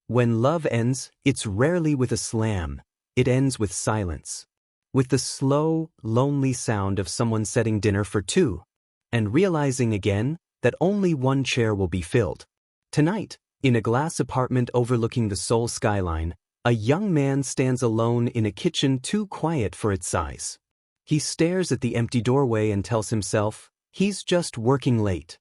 When love ends, it's rarely with a slam. It ends with silence. With the slow, lonely sound of someone setting dinner for two, and realizing again that only one chair will be filled. Tonight, in a glass apartment overlooking the Seoul skyline, a young man stands alone in a kitchen too quiet for its size. He stares at the empty doorway and tells himself, he's just working late.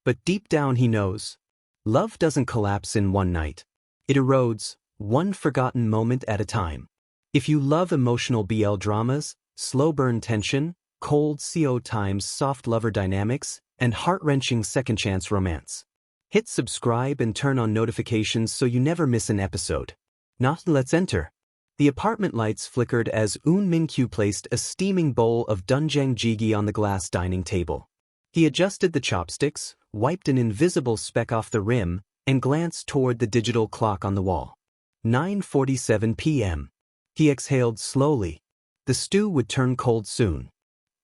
But deep down he knows, love doesn't collapse in one night. It erodes, one forgotten moment at a time. If you love emotional BL dramas, slow burn tension, cold CO times soft lover dynamics, and heart-wrenching second-chance romance, hit subscribe and turn on notifications so you never miss an episode. Now let's enter. The apartment lights flickered as Minku placed a steaming bowl of doenjang jjigae on the glass dining table. He adjusted the chopsticks, wiped an invisible speck off the rim, and glanced toward the digital clock on the wall. 9:47 p.m. He exhaled slowly. The stew would turn cold soon.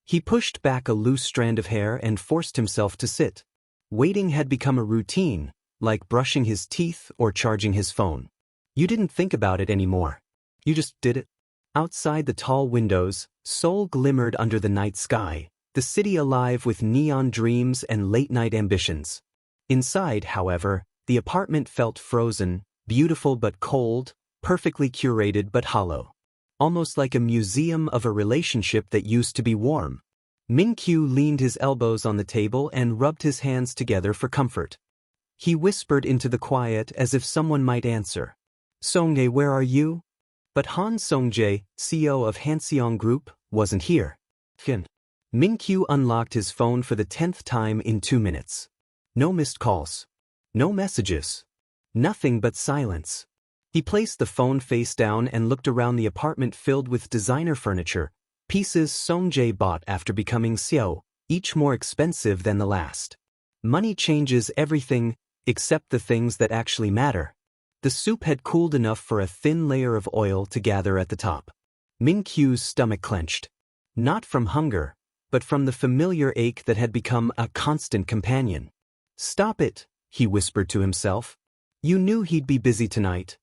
He pushed back a loose strand of hair and forced himself to sit. Waiting had become a routine, like brushing his teeth or charging his phone. You didn't think about it anymore. You just did it. Outside the tall windows, Seoul glimmered under the night sky, the city alive with neon dreams and late-night ambitions. Inside, however, the apartment felt frozen, beautiful but cold, perfectly curated but hollow. Almost like a museum of a relationship that used to be warm. Minku leaned his elbows on the table and rubbed his hands together for comfort. He whispered into the quiet as if someone might answer. Songjae, where are you? But Han Songjae, CEO of Hanseong Group, wasn't here. Minku unlocked his phone for the 10th time in 2 minutes. No missed calls. No messages. Nothing but silence. He placed the phone face down and looked around the apartment filled with designer furniture, pieces Songjae bought after becoming CEO, each more expensive than the last. Money changes everything, except the things that actually matter. The soup had cooled enough for a thin layer of oil to gather at the top. Minku's stomach clenched. Not from hunger, but from the familiar ache that had become a constant companion. Stop it, he whispered to himself. You knew he'd be busy tonight.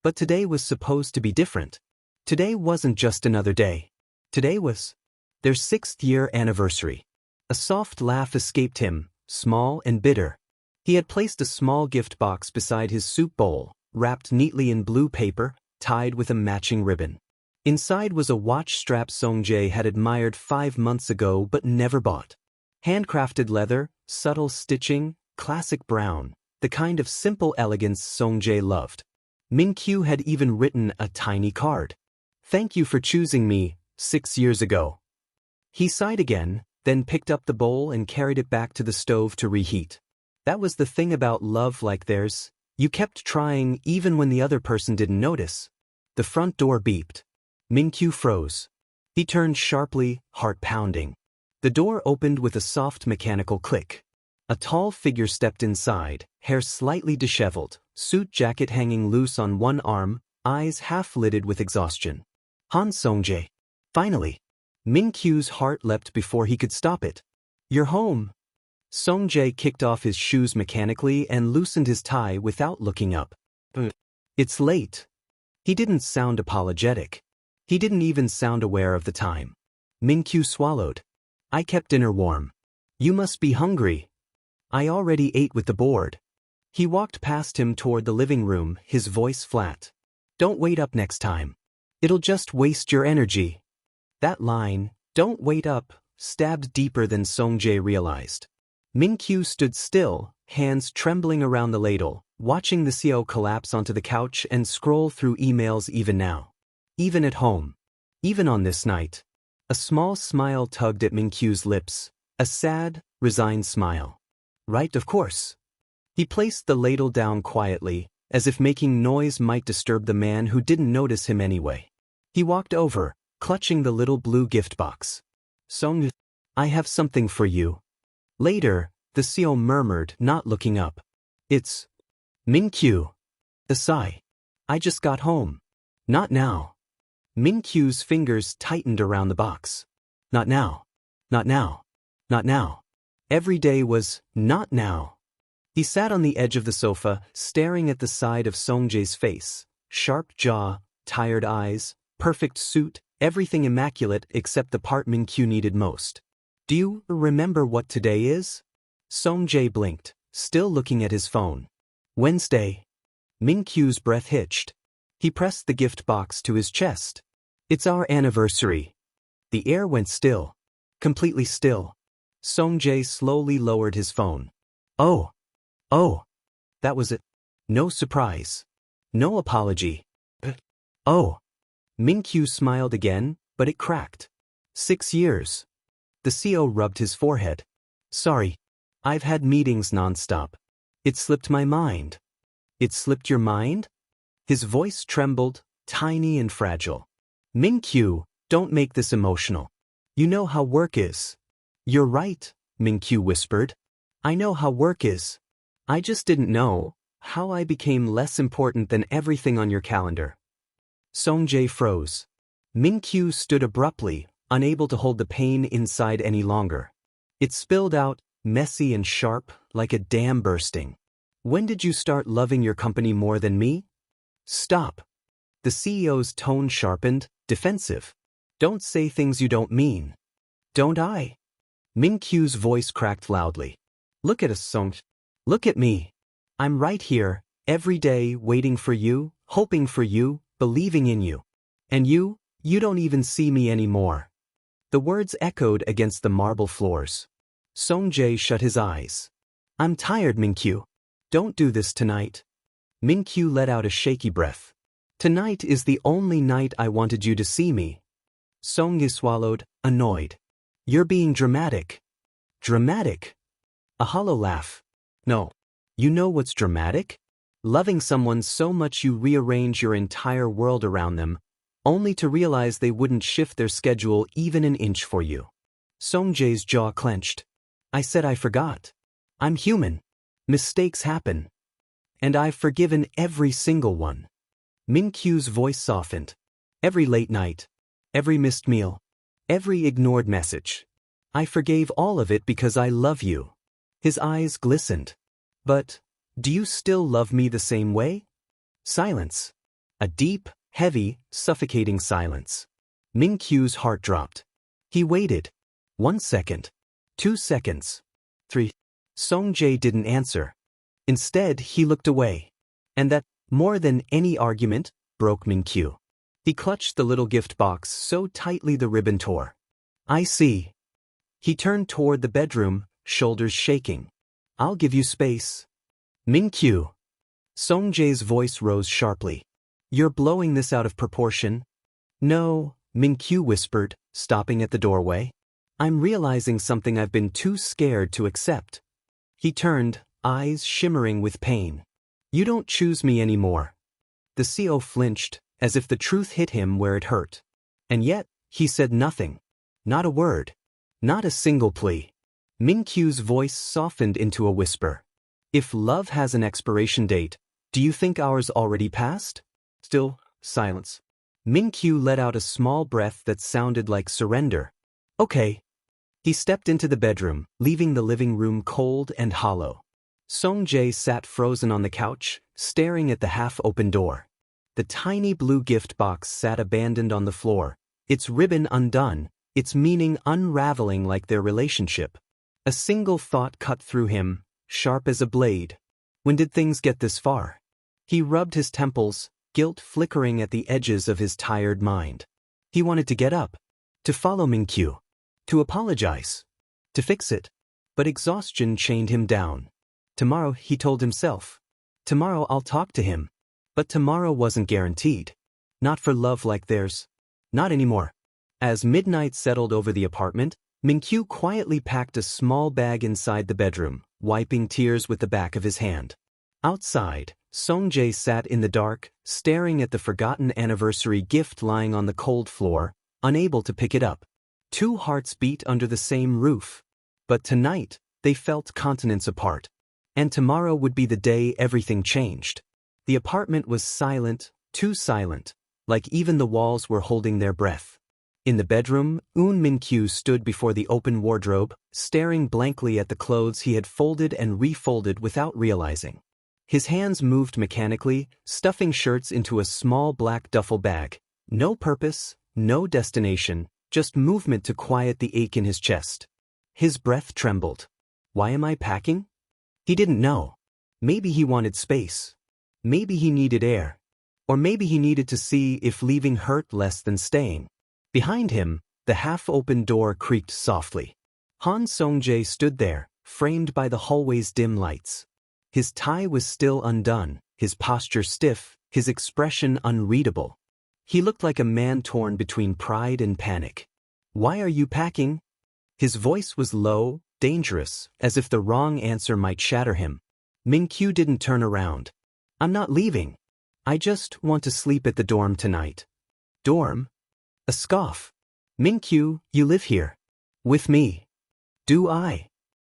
But today was supposed to be different. Today wasn't just another day. Today was their 6th-year anniversary. A soft laugh escaped him, small and bitter. He had placed a small gift box beside his soup bowl, wrapped neatly in blue paper, tied with a matching ribbon. Inside was a watch strap Songjae had admired 5 months ago but never bought. Handcrafted leather, subtle stitching, classic brown, the kind of simple elegance Songjae loved. Minku had even written a tiny card. Thank you for choosing me, 6 years ago. He sighed again, then picked up the bowl and carried it back to the stove to reheat. That was the thing about love like theirs. You kept trying even when the other person didn't notice. The front door beeped. Minku froze. He turned sharply, heart pounding. The door opened with a soft mechanical click. A tall figure stepped inside, hair slightly disheveled, suit jacket hanging loose on one arm, eyes half-lidded with exhaustion. Han Songjae. Finally. Minku's heart leapt before he could stop it. You're home. Songjae kicked off his shoes mechanically and loosened his tie without looking up. It's late. He didn't sound apologetic. He didn't even sound aware of the time. Minku swallowed. I kept dinner warm. You must be hungry. I already ate with the board. He walked past him toward the living room, his voice flat. Don't wait up next time. It'll just waste your energy. That line, don't wait up, stabbed deeper than Songjae realized. Minku stood still, hands trembling around the ladle, watching the CEO collapse onto the couch and scroll through emails even now. Even at home. Even on this night. A small smile tugged at Minku's lips, a sad, resigned smile. Right, of course. He placed the ladle down quietly, as if making noise might disturb the man who didn't notice him anyway. He walked over, clutching the little blue gift box. Song, I have something for you. Later, the CEO murmured, not looking up. It's Minku. A sigh. I just got home. Not now. Minku's fingers tightened around the box. Not now. Not now. Not now. Every day was not now. He sat on the edge of the sofa, staring at the side of Songjae's face. Sharp jaw, tired eyes, perfect suit, everything immaculate except the part Minku needed most. Do you remember what today is? Songjae blinked, still looking at his phone. Wednesday. Minku's breath hitched. He pressed the gift box to his chest. It's our anniversary. The air went still. Completely still. Songjae slowly lowered his phone. Oh. That was it. No surprise. No apology. Oh. Minku smiled again, but it cracked. 6 years. The CO rubbed his forehead. Sorry. I've had meetings nonstop. It slipped my mind. It slipped your mind? His voice trembled, tiny and fragile. Minku, don't make this emotional. You know how work is. You're right, Minku whispered. I know how work is. I just didn't know how I became less important than everything on your calendar. Songjae froze. Minku stood abruptly, unable to hold the pain inside any longer. It spilled out, messy and sharp, like a dam bursting. When did you start loving your company more than me? Stop. The CEO's tone sharpened, defensive. Don't say things you don't mean. Don't I? Minku's voice cracked loudly. Look at us, Song. Look at me. I'm right here, every day, waiting for you, hoping for you, believing in you. And you don't even see me anymore. The words echoed against the marble floors. Songjae shut his eyes. I'm tired, Minku. Don't do this tonight. Minku let out a shaky breath. Tonight is the only night I wanted you to see me. Songjae swallowed, annoyed. You're being dramatic. Dramatic? A hollow laugh. No. You know what's dramatic? Loving someone so much you rearrange your entire world around them, only to realize they wouldn't shift their schedule even an inch for you. Songjae's jaw clenched. I said I forgot. I'm human. Mistakes happen. And I've forgiven every single one. Minku's voice softened. Every late night. Every missed meal. Every ignored message. I forgave all of it because I love you. His eyes glistened. But, do you still love me the same way? Silence. A deep, heavy, suffocating silence. Minku's heart dropped. He waited. 1 second. 2 seconds. 3. Songjae didn't answer. Instead, he looked away. And that, more than any argument, broke Minku. He clutched the little gift box so tightly the ribbon tore. I see. He turned toward the bedroom, shoulders shaking. I'll give you space. Minku. Songjae's voice rose sharply. You're blowing this out of proportion. No, Minku whispered, stopping at the doorway. I'm realizing something I've been too scared to accept. He turned, eyes shimmering with pain. You don't choose me anymore. The CO flinched, as if the truth hit him where it hurt. And yet, he said nothing. Not a word. Not a single plea. Minku's voice softened into a whisper. If love has an expiration date, do you think ours already passed? Still, silence. Minku let out a small breath that sounded like surrender. Okay. He stepped into the bedroom, leaving the living room cold and hollow. Songjae sat frozen on the couch, staring at the half-open door. The tiny blue gift box sat abandoned on the floor, its ribbon undone, its meaning unraveling like their relationship. A single thought cut through him, sharp as a blade. When did things get this far? He rubbed his temples, guilt flickering at the edges of his tired mind. He wanted to get up, to follow Minku, to apologize, to fix it. But exhaustion chained him down. Tomorrow, he told himself. Tomorrow I'll talk to him. But tomorrow wasn't guaranteed. Not for love like theirs. Not anymore. As midnight settled over the apartment, Minku quietly packed a small bag inside the bedroom, wiping tears with the back of his hand. Outside, Songjae sat in the dark, staring at the forgotten anniversary gift lying on the cold floor, unable to pick it up. Two hearts beat under the same roof. But tonight, they felt continents apart. And tomorrow would be the day everything changed. The apartment was silent, too silent, like even the walls were holding their breath. In the bedroom, Minku stood before the open wardrobe, staring blankly at the clothes he had folded and refolded without realizing. His hands moved mechanically, stuffing shirts into a small black duffel bag. No purpose, no destination, just movement to quiet the ache in his chest. His breath trembled. Why am I packing? He didn't know. Maybe he wanted space. Maybe he needed air. Or maybe he needed to see if leaving hurt less than staying. Behind him, the half-open door creaked softly. Han Song-jae stood there, framed by the hallway's dim lights. His tie was still undone, his posture stiff, his expression unreadable. He looked like a man torn between pride and panic. Why are you packing? His voice was low, dangerous, as if the wrong answer might shatter him. Minku didn't turn around. I'm not leaving. I just want to sleep at the dorm tonight. Dorm? A scoff. Minku, you live here. With me. Do I?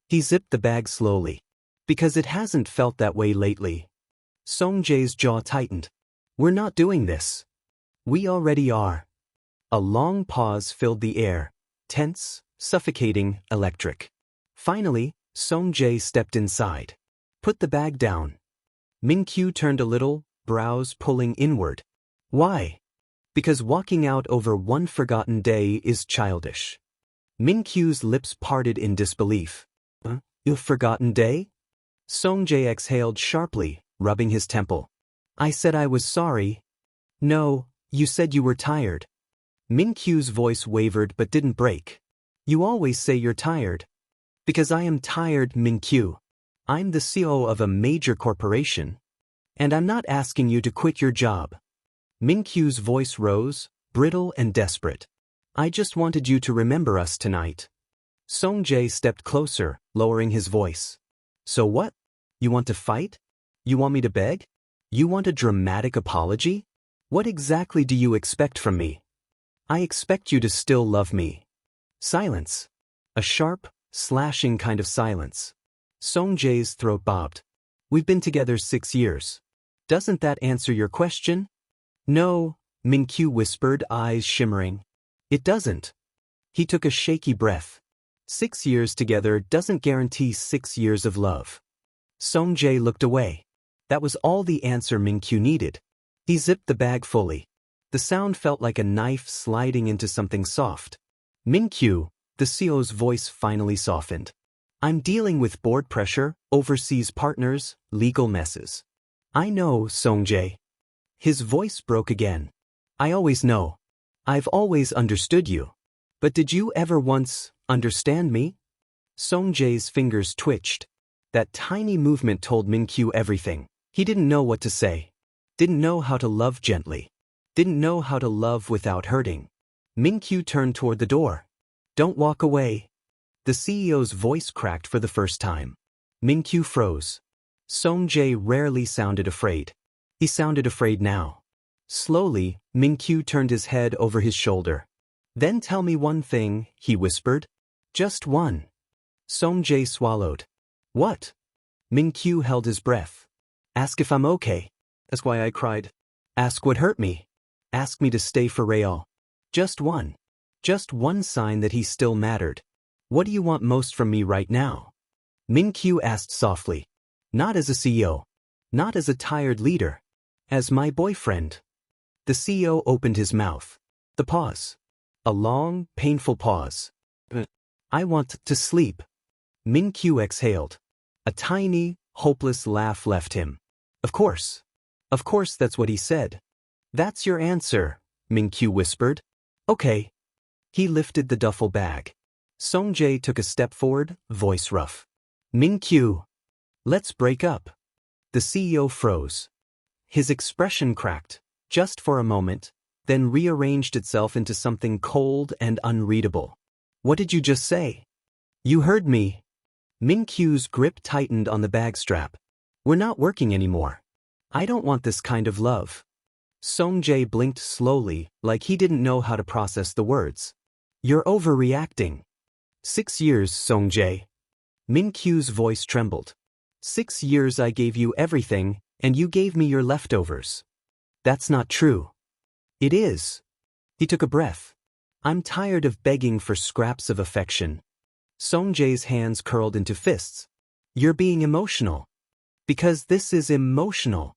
He zipped the bag slowly. Because it hasn't felt that way lately. Song-jae's jaw tightened. We're not doing this. We already are. A long pause filled the air, tense, suffocating, electric. Finally, Song-jae stepped inside. Put the bag down. Minku turned a little, brows pulling inward. Why? Because walking out over one forgotten day is childish. Minku's lips parted in disbelief. A forgotten day? Song-jae exhaled sharply, rubbing his temple. I said I was sorry. No, you said you were tired. Minku's voice wavered but didn't break. You always say you're tired. Because I am tired, Minku. I'm the CEO of a major corporation. And I'm not asking you to quit your job. Minku's voice rose, brittle and desperate. I just wanted you to remember us tonight. Song-jae stepped closer, lowering his voice. So what? You want to fight? You want me to beg? You want a dramatic apology? What exactly do you expect from me? I expect you to still love me. Silence. A sharp, slashing kind of silence. Song-jae's throat bobbed. We've been together 6 years. Doesn't that answer your question? No, Minku whispered, eyes shimmering. It doesn't. He took a shaky breath. 6 years together doesn't guarantee 6 years of love. Song-jae looked away. That was all the answer Minku needed. He zipped the bag fully. The sound felt like a knife sliding into something soft. Minku, the CEO's voice finally softened. I'm dealing with board pressure, overseas partners, legal messes. I know, Song-jae. His voice broke again. I always know. I've always understood you. But did you ever once understand me? Song-jae's fingers twitched. That tiny movement told Minku everything. He didn't know what to say. Didn't know how to love gently. Didn't know how to love without hurting. Minku turned toward the door. Don't walk away. The CEO's voice cracked for the first time. Minku froze. Song-jae rarely sounded afraid. He sounded afraid now. Slowly, Minku turned his head over his shoulder. Then tell me one thing, he whispered. Just one. Song-jae swallowed. What? Minku held his breath. Ask if I'm okay. That's why I cried. Ask what hurt me. Ask me to stay for real. Just one. Just one sign that he still mattered. What do you want most from me right now? Minku asked softly. Not as a CEO. Not as a tired leader. As my boyfriend. The CEO opened his mouth. The pause. A long, painful pause. I want to sleep. Minku exhaled. A tiny, hopeless laugh left him. Of course. Of course that's what he said. That's your answer, Minku whispered. Okay. He lifted the duffel bag. Song-jae took a step forward, voice rough. Minku. Let's break up. The CEO froze. His expression cracked, just for a moment, then rearranged itself into something cold and unreadable. What did you just say? You heard me. Minku's grip tightened on the bag strap. We're not working anymore. I don't want this kind of love. Song-jae blinked slowly, like he didn't know how to process the words. You're overreacting. 6 years, Song-jae. Minku's voice trembled. 6 years I gave you everything, and you gave me your leftovers. That's not true. It is. He took a breath. I'm tired of begging for scraps of affection. Songjae's hands curled into fists. You're being emotional. Because this is emotional.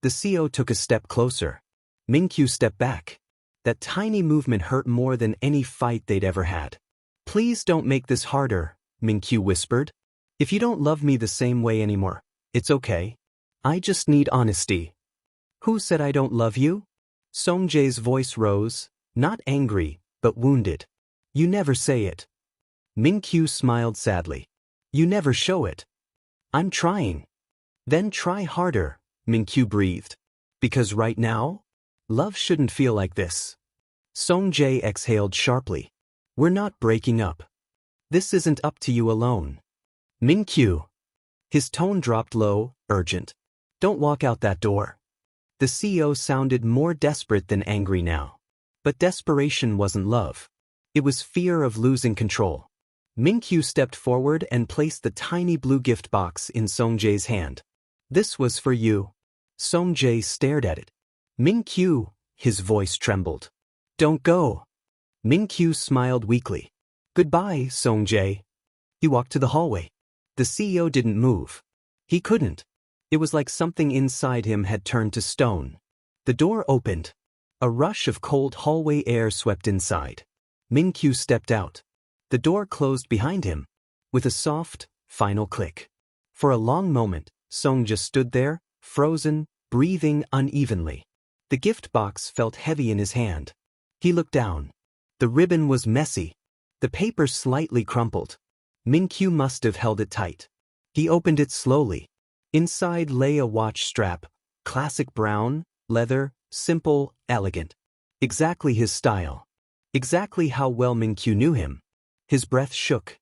The CO took a step closer. Minku stepped back. That tiny movement hurt more than any fight they'd ever had. Please don't make this harder, Minku whispered. If you don't love me the same way anymore, it's okay. I just need honesty. Who said I don't love you? Songjae's voice rose, not angry, but wounded. You never say it. Minku smiled sadly. You never show it. I'm trying. Then try harder, Minku breathed. Because right now, love shouldn't feel like this. Songjae exhaled sharply. We're not breaking up. This isn't up to you alone. Minku. His tone dropped low, urgent. Don't walk out that door. The CEO sounded more desperate than angry now. But desperation wasn't love. It was fear of losing control. Minku stepped forward and placed the tiny blue gift box in Songjae's hand. This was for you. Songjae stared at it. Minku, his voice trembled. Don't go. Minku smiled weakly. Goodbye, Songjae. He walked to the hallway. The CEO didn't move. He couldn't. It was like something inside him had turned to stone. The door opened. A rush of cold hallway air swept inside. Minku stepped out. The door closed behind him, with a soft, final click. For a long moment, Song just stood there, frozen, breathing unevenly. The gift box felt heavy in his hand. He looked down. The ribbon was messy. The paper slightly crumpled. Minku must have held it tight. He opened it slowly. Inside lay a watch strap, classic brown, leather, simple, elegant. Exactly his style. Exactly how well Minku knew him. His breath shook.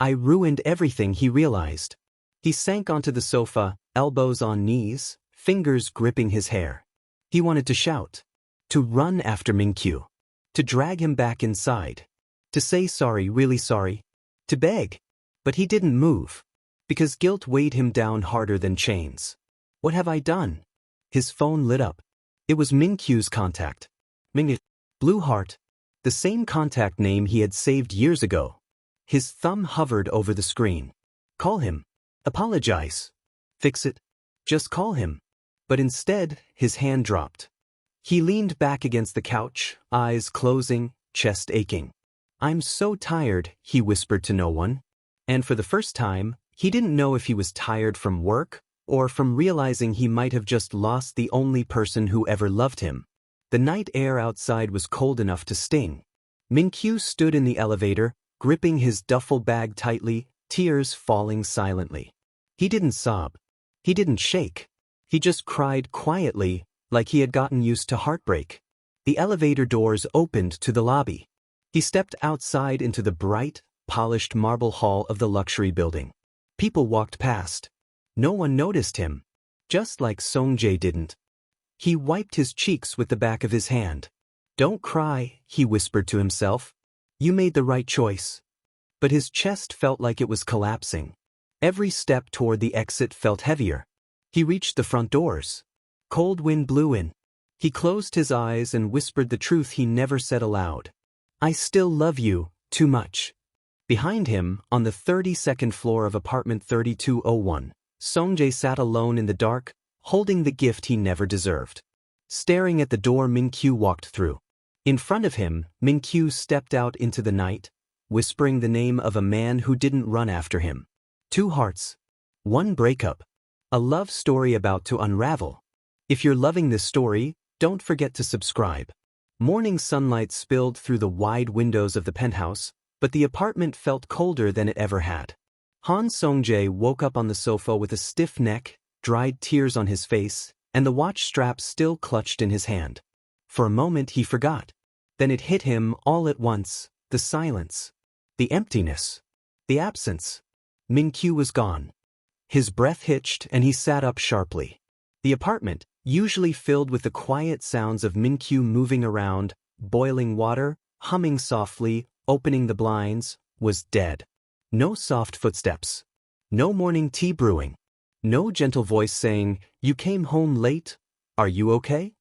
I ruined everything, he realized. He sank onto the sofa, elbows on knees, fingers gripping his hair. He wanted to shout. To run after Minku. To drag him back inside. To say sorry, really sorry. To beg. But he didn't move. Because guilt weighed him down harder than chains. What have I done? His phone lit up. It was Minku's contact. Ming. Blue heart. The same contact name he had saved years ago. His thumb hovered over the screen. Call him. Apologize. Fix it. Just call him. But instead, his hand dropped. He leaned back against the couch, eyes closing, chest aching. I'm so tired, he whispered to no one. And for the first time, he didn't know if he was tired from work or from realizing he might have just lost the only person who ever loved him. The night air outside was cold enough to sting. Minku stood in the elevator, gripping his duffel bag tightly, tears falling silently. He didn't sob. He didn't shake. He just cried quietly, like he had gotten used to heartbreak. The elevator doors opened to the lobby. He stepped outside into the bright, polished marble hall of the luxury building. People walked past. No one noticed him. Just like Songjae didn't. He wiped his cheeks with the back of his hand. Don't cry, he whispered to himself. You made the right choice. But his chest felt like it was collapsing. Every step toward the exit felt heavier. He reached the front doors. Cold wind blew in. He closed his eyes and whispered the truth he never said aloud. I still love you, too much. Behind him, on the 32nd floor of apartment 3201, Songjae sat alone in the dark, holding the gift he never deserved. Staring at the door Minku walked through. In front of him, Minku stepped out into the night, whispering the name of a man who didn't run after him. 2 hearts. 1 breakup. A love story about to unravel. If you're loving this story, don't forget to subscribe. Morning sunlight spilled through the wide windows of the penthouse, but the apartment felt colder than it ever had. Han Songjae woke up on the sofa with a stiff neck, dried tears on his face, and the watch strap still clutched in his hand. For a moment he forgot. Then it hit him all at once, the silence. The emptiness. The absence. Minku was gone. His breath hitched and he sat up sharply. The apartment, usually filled with the quiet sounds of Minku moving around, boiling water, humming softly, opening the blinds, was dead. No soft footsteps. No morning tea brewing. No gentle voice saying, you came home late, are you okay?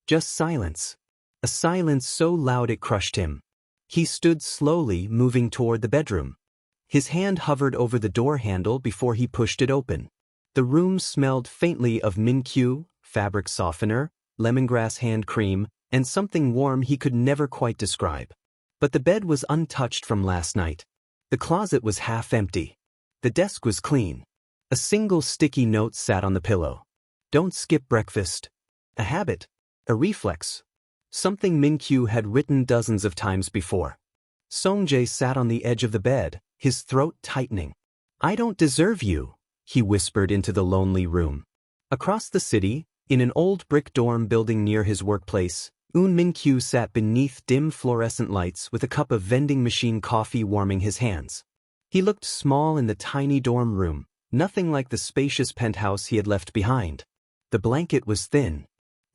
Just silence. A silence so loud it crushed him. He stood slowly, moving toward the bedroom. His hand hovered over the door handle before he pushed it open. The room smelled faintly of Minku, fabric softener, lemongrass hand cream, and something warm he could never quite describe. But the bed was untouched from last night. The closet was half empty. The desk was clean. A single sticky note sat on the pillow. Don't skip breakfast. A habit. A reflex. Something Minku had written dozens of times before. Songjae sat on the edge of the bed, his throat tightening. I don't deserve you, he whispered into the lonely room. Across the city, in an old brick dorm building near his workplace, Minku sat beneath dim fluorescent lights with a cup of vending machine coffee warming his hands. He looked small in the tiny dorm room, nothing like the spacious penthouse he had left behind. The blanket was thin.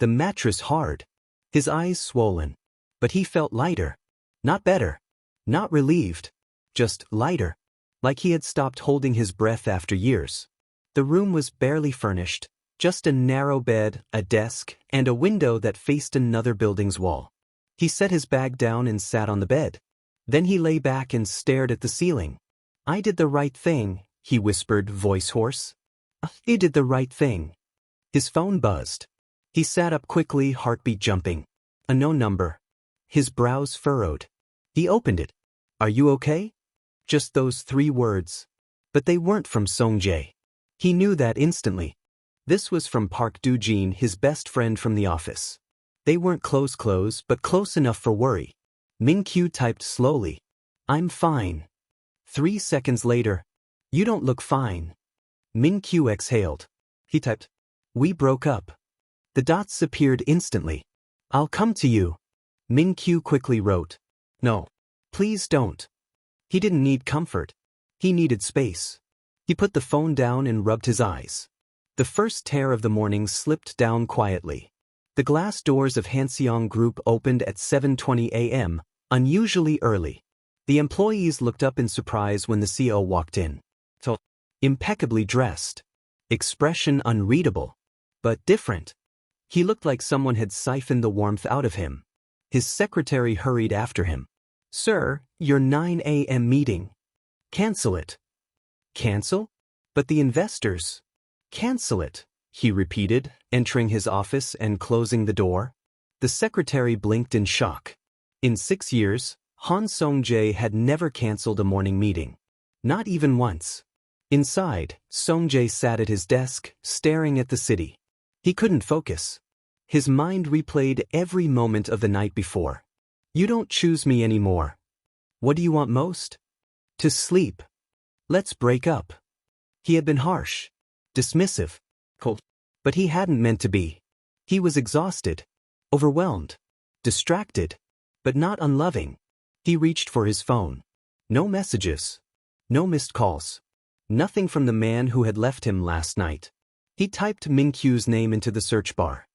The mattress hard. His eyes swollen. But he felt lighter. Not better. Not relieved. Just lighter. Like he had stopped holding his breath after years. The room was barely furnished. Just a narrow bed, a desk, and a window that faced another building's wall. He set his bag down and sat on the bed. Then he lay back and stared at the ceiling. I did the right thing, he whispered, voice hoarse. I did the right thing. His phone buzzed. He sat up quickly, heartbeat jumping. A no number. His brows furrowed. He opened it. Are you okay? Just those 3 words. But they weren't from Songjae. He knew that instantly. This was from Park Do-jin, his best friend from the office. They weren't close, but close enough for worry. Minku typed slowly. I'm fine. 3 seconds later. You don't look fine. Minku exhaled. He typed. We broke up. The dots appeared instantly. I'll come to you. Minku quickly wrote. No. Please don't. He didn't need comfort. He needed space. He put the phone down and rubbed his eyes. The first tear of the morning slipped down quietly. The glass doors of Hanseong Group opened at 7:20 a.m., unusually early. The employees looked up in surprise when the CEO walked in. So, impeccably dressed. Expression unreadable. But different. He looked like someone had siphoned the warmth out of him. His secretary hurried after him. Sir, your 9 a.m. meeting. Cancel it. Cancel? But the investors. Cancel it, he repeated, entering his office and closing the door. The secretary blinked in shock. In 6 years, Han Songjae had never canceled a morning meeting. Not even once. Inside, Songjae sat at his desk, staring at the city. He couldn't focus. His mind replayed every moment of the night before. You don't choose me anymore. What do you want most? To sleep. Let's break up. He had been harsh. Dismissive. Cold. But he hadn't meant to be. He was exhausted. Overwhelmed. Distracted. But not unloving. He reached for his phone. No messages. No missed calls. Nothing from the man who had left him last night. He typed Minku's name into the search bar.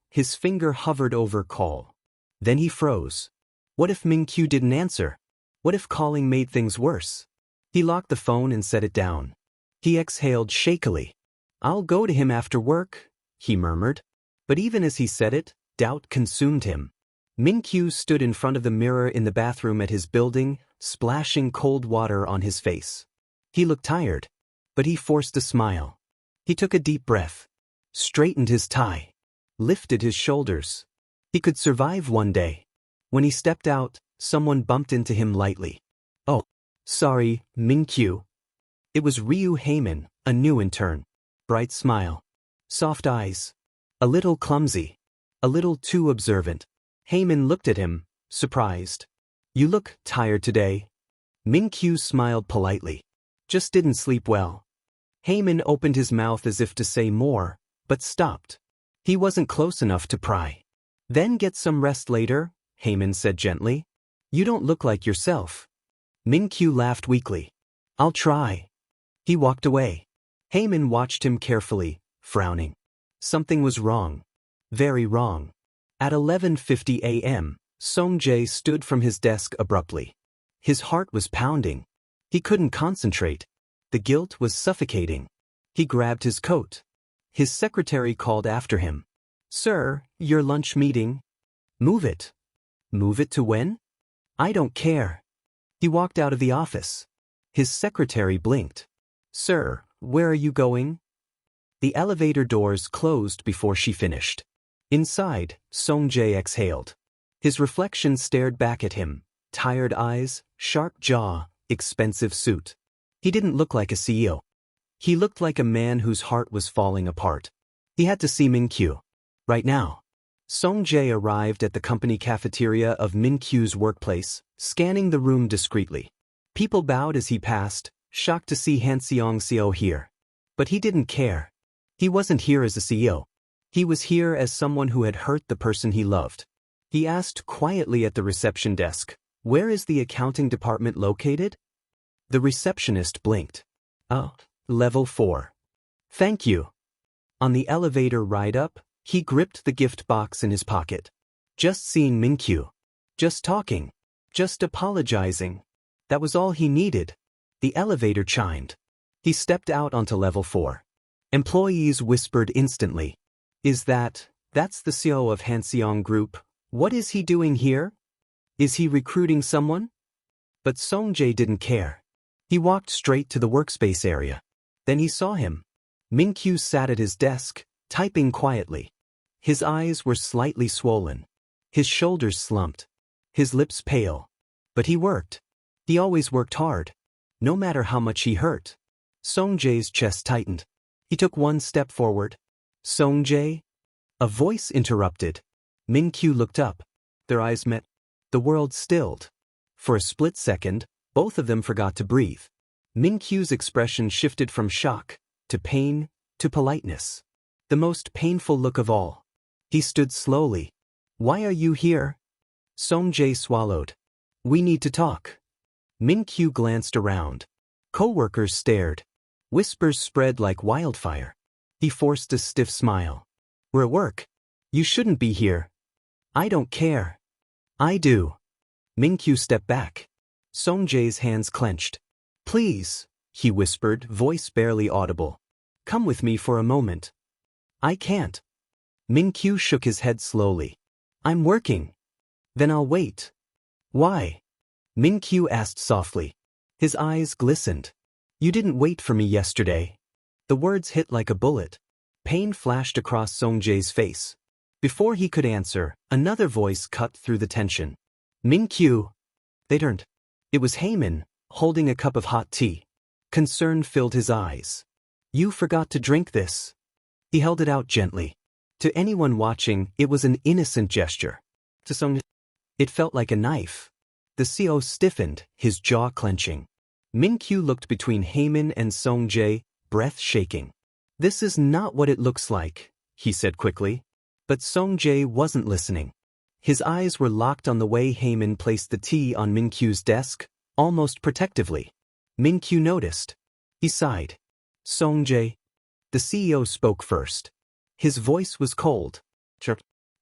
His finger hovered over call. Then he froze. What if Minku didn't answer? What if calling made things worse? He locked the phone and set it down. He exhaled shakily. I'll go to him after work, he murmured. But even as he said it, doubt consumed him. Minku stood in front of the mirror in the bathroom at his building, splashing cold water on his face. He looked tired, but he forced a smile. He took a deep breath, straightened his tie, lifted his shoulders. He could survive one day. When he stepped out, someone bumped into him lightly. Oh, sorry, Minku. It was Ryu Heyman, a new intern. Bright smile. Soft eyes. A little clumsy. A little too observant. Heyman looked at him, surprised. You look tired today. Minku smiled politely. Just didn't sleep well. Heyman opened his mouth as if to say more, but stopped. He wasn't close enough to pry. Then get some rest later, Heyman said gently. You don't look like yourself. Minku laughed weakly. I'll try. He walked away. Heyman watched him carefully, frowning. Something was wrong. Very wrong. At 11:50 a.m., Songjae stood from his desk abruptly. His heart was pounding. He couldn't concentrate. The guilt was suffocating. He grabbed his coat. His secretary called after him. Sir, your lunch meeting. Move it. Move it to when? I don't care. He walked out of the office. His secretary blinked. Sir, where are you going? The elevator doors closed before she finished. Inside, Song-jae exhaled. His reflection stared back at him, tired eyes, sharp jaw, expensive suit. He didn't look like a CEO. He looked like a man whose heart was falling apart. He had to see Minku. Right now. Song-jae arrived at the company cafeteria of Minku's workplace, scanning the room discreetly. People bowed as he passed, shocked to see Han Seong-seo here. But he didn't care. He wasn't here as a CEO. He was here as someone who had hurt the person he loved. He asked quietly at the reception desk, "Where is the accounting department located?" The receptionist blinked. "Oh, level 4. Thank you." On the elevator ride up, he gripped the gift box in his pocket. Just seeing Minku. Just talking. Just apologizing. That was all he needed. The elevator chimed. He stepped out onto level 4. Employees whispered instantly. That's the CEO of Hanseong Group. What is he doing here? Is he recruiting someone? But Song-jae didn't care. He walked straight to the workspace area. Then he saw him. Minku sat at his desk, typing quietly. His eyes were slightly swollen. His shoulders slumped. His lips pale. But he worked. He always worked hard. No matter how much he hurt. Song-jae's chest tightened. He took one step forward. Song-jae? A voice interrupted. Minku looked up. Their eyes met. The world stilled. For a split second, both of them forgot to breathe. Minku's expression shifted from shock, to pain, to politeness. The most painful look of all. He stood slowly. Why are you here? Song-jae swallowed. We need to talk. Minku glanced around. Co-workers stared. Whispers spread like wildfire. He forced a stiff smile. We're at work. You shouldn't be here. I don't care. I do. Minku stepped back. Song-jae's hands clenched. Please, he whispered, voice barely audible. Come with me for a moment. I can't. Minku shook his head slowly. I'm working. Then I'll wait. Why? Minku asked softly. His eyes glistened. You didn't wait for me yesterday. The words hit like a bullet. Pain flashed across Song-jae's face. Before he could answer, another voice cut through the tension. Minku. They turned. It was Heyman, holding a cup of hot tea. Concern filled his eyes. You forgot to drink this. He held it out gently. To anyone watching, it was an innocent gesture. To Song, it felt like a knife. The CEO stiffened, his jaw clenching. Minku looked between Heyman and Song-jae, breath shaking. This is not what it looks like, he said quickly. But Song-jae wasn't listening. His eyes were locked on the way Heyman placed the tea on Minku's desk, almost protectively. Minku noticed. He sighed. Song-jae. The CEO spoke first. His voice was cold.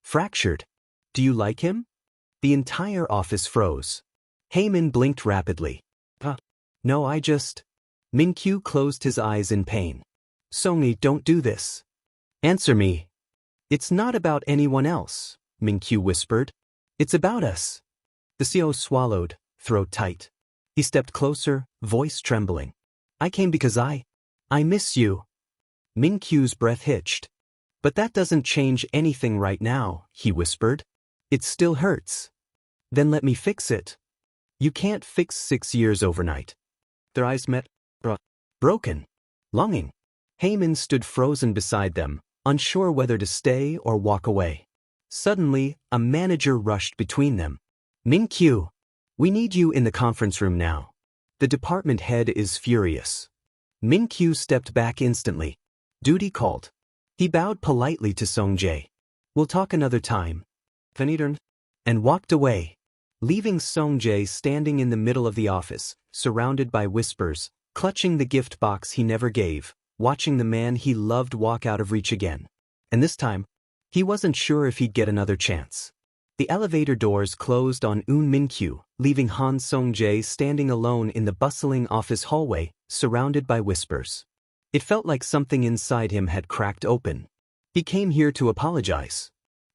Fractured. Do you like him? The entire office froze. Heyman blinked rapidly. No, I just... Minku closed his eyes in pain. Songi, don't do this. Answer me. It's not about anyone else, Minku whispered. It's about us. The CEO swallowed, throat tight. He stepped closer, voice trembling. I came because I miss you. Minku's breath hitched. But that doesn't change anything right now, he whispered. It still hurts. Then let me fix it. You can't fix 6 years overnight. Their eyes met. Broken. Longing. Heyman stood frozen beside them, unsure whether to stay or walk away. Suddenly, a manager rushed between them. Minku. We need you in the conference room now. The department head is furious. Minku stepped back instantly. Duty called. He bowed politely to Song-jae. We'll talk another time. Then he turned and walked away, leaving Song-jae standing in the middle of the office, surrounded by whispers, clutching the gift box he never gave, watching the man he loved walk out of reach again. And this time, he wasn't sure if he'd get another chance. The elevator doors closed on Minku, leaving Han Song-jae standing alone in the bustling office hallway, surrounded by whispers. It felt like something inside him had cracked open. He came here to apologize.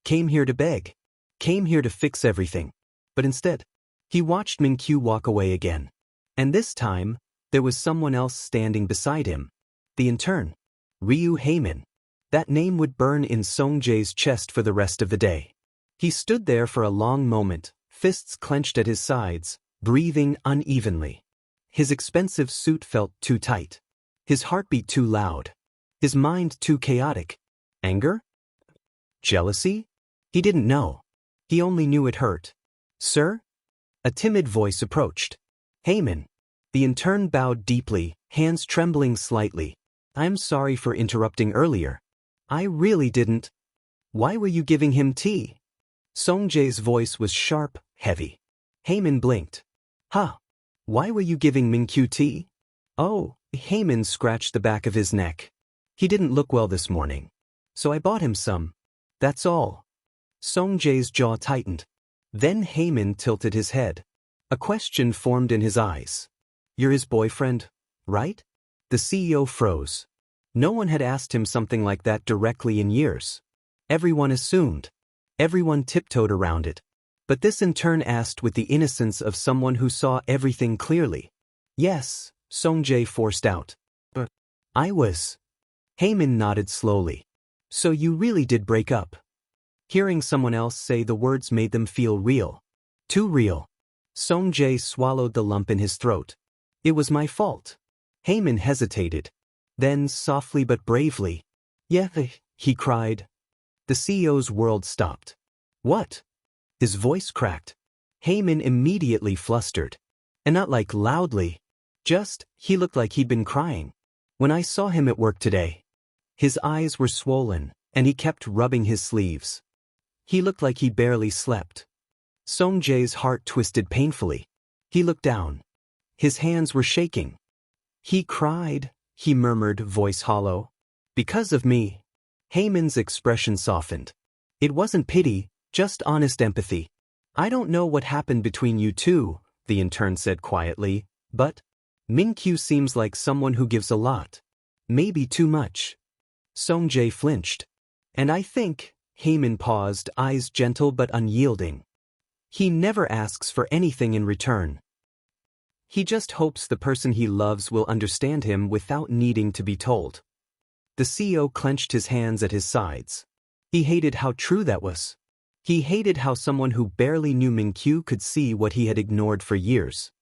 Came here to beg. Came here to fix everything. But instead, He watched Minku walk away again. And this time, there was someone else standing beside him. The intern. Ryu Heyman. That name would burn in Song-jae's chest for the rest of the day. He stood there for a long moment, fists clenched at his sides, breathing unevenly. His expensive suit felt too tight. His heartbeat too loud. His mind too chaotic. Anger? Jealousy? He didn't know. He only knew it hurt. Sir? A timid voice approached. Heyman. The intern bowed deeply, hands trembling slightly. I'm sorry for interrupting earlier. I really didn't. Why were you giving him tea? Song-jae's voice was sharp, heavy. Heyman blinked. Huh? Why were you giving Minku tea? Oh, Heyman scratched the back of his neck. He didn't look well this morning. So I bought him some. That's all. Song-jae's jaw tightened. Then Heyman tilted his head. A question formed in his eyes. You're his boyfriend, right? The CEO froze. No one had asked him something like that directly in years. Everyone assumed. Everyone tiptoed around it. But this in turn asked with the innocence of someone who saw everything clearly. Yes, Song-jae forced out. But I was. Heyman nodded slowly. So you really did break up. Hearing someone else say the words made them feel real. Too real. Song-jae swallowed the lump in his throat. It was my fault. Heyman hesitated. Then softly but bravely. Yeah, he cried. The CEO's world stopped. What? His voice cracked. Heyman immediately flustered. And not like loudly. Just, he looked like he'd been crying. When I saw him at work today. His eyes were swollen, and he kept rubbing his sleeves. He looked like he barely slept. Song-jae's heart twisted painfully. He looked down. His hands were shaking. He cried, he murmured, voice hollow. Because of me. Heyman's expression softened. It wasn't pity, just honest empathy. I don't know what happened between you two, the intern said quietly, but Minku seems like someone who gives a lot. Maybe too much. Song-jae flinched. And I think, Heyman paused, eyes gentle but unyielding. He never asks for anything in return. He just hopes the person he loves will understand him without needing to be told. The CEO clenched his hands at his sides. He hated how true that was. He hated how someone who barely knew Minku could see what he had ignored for years.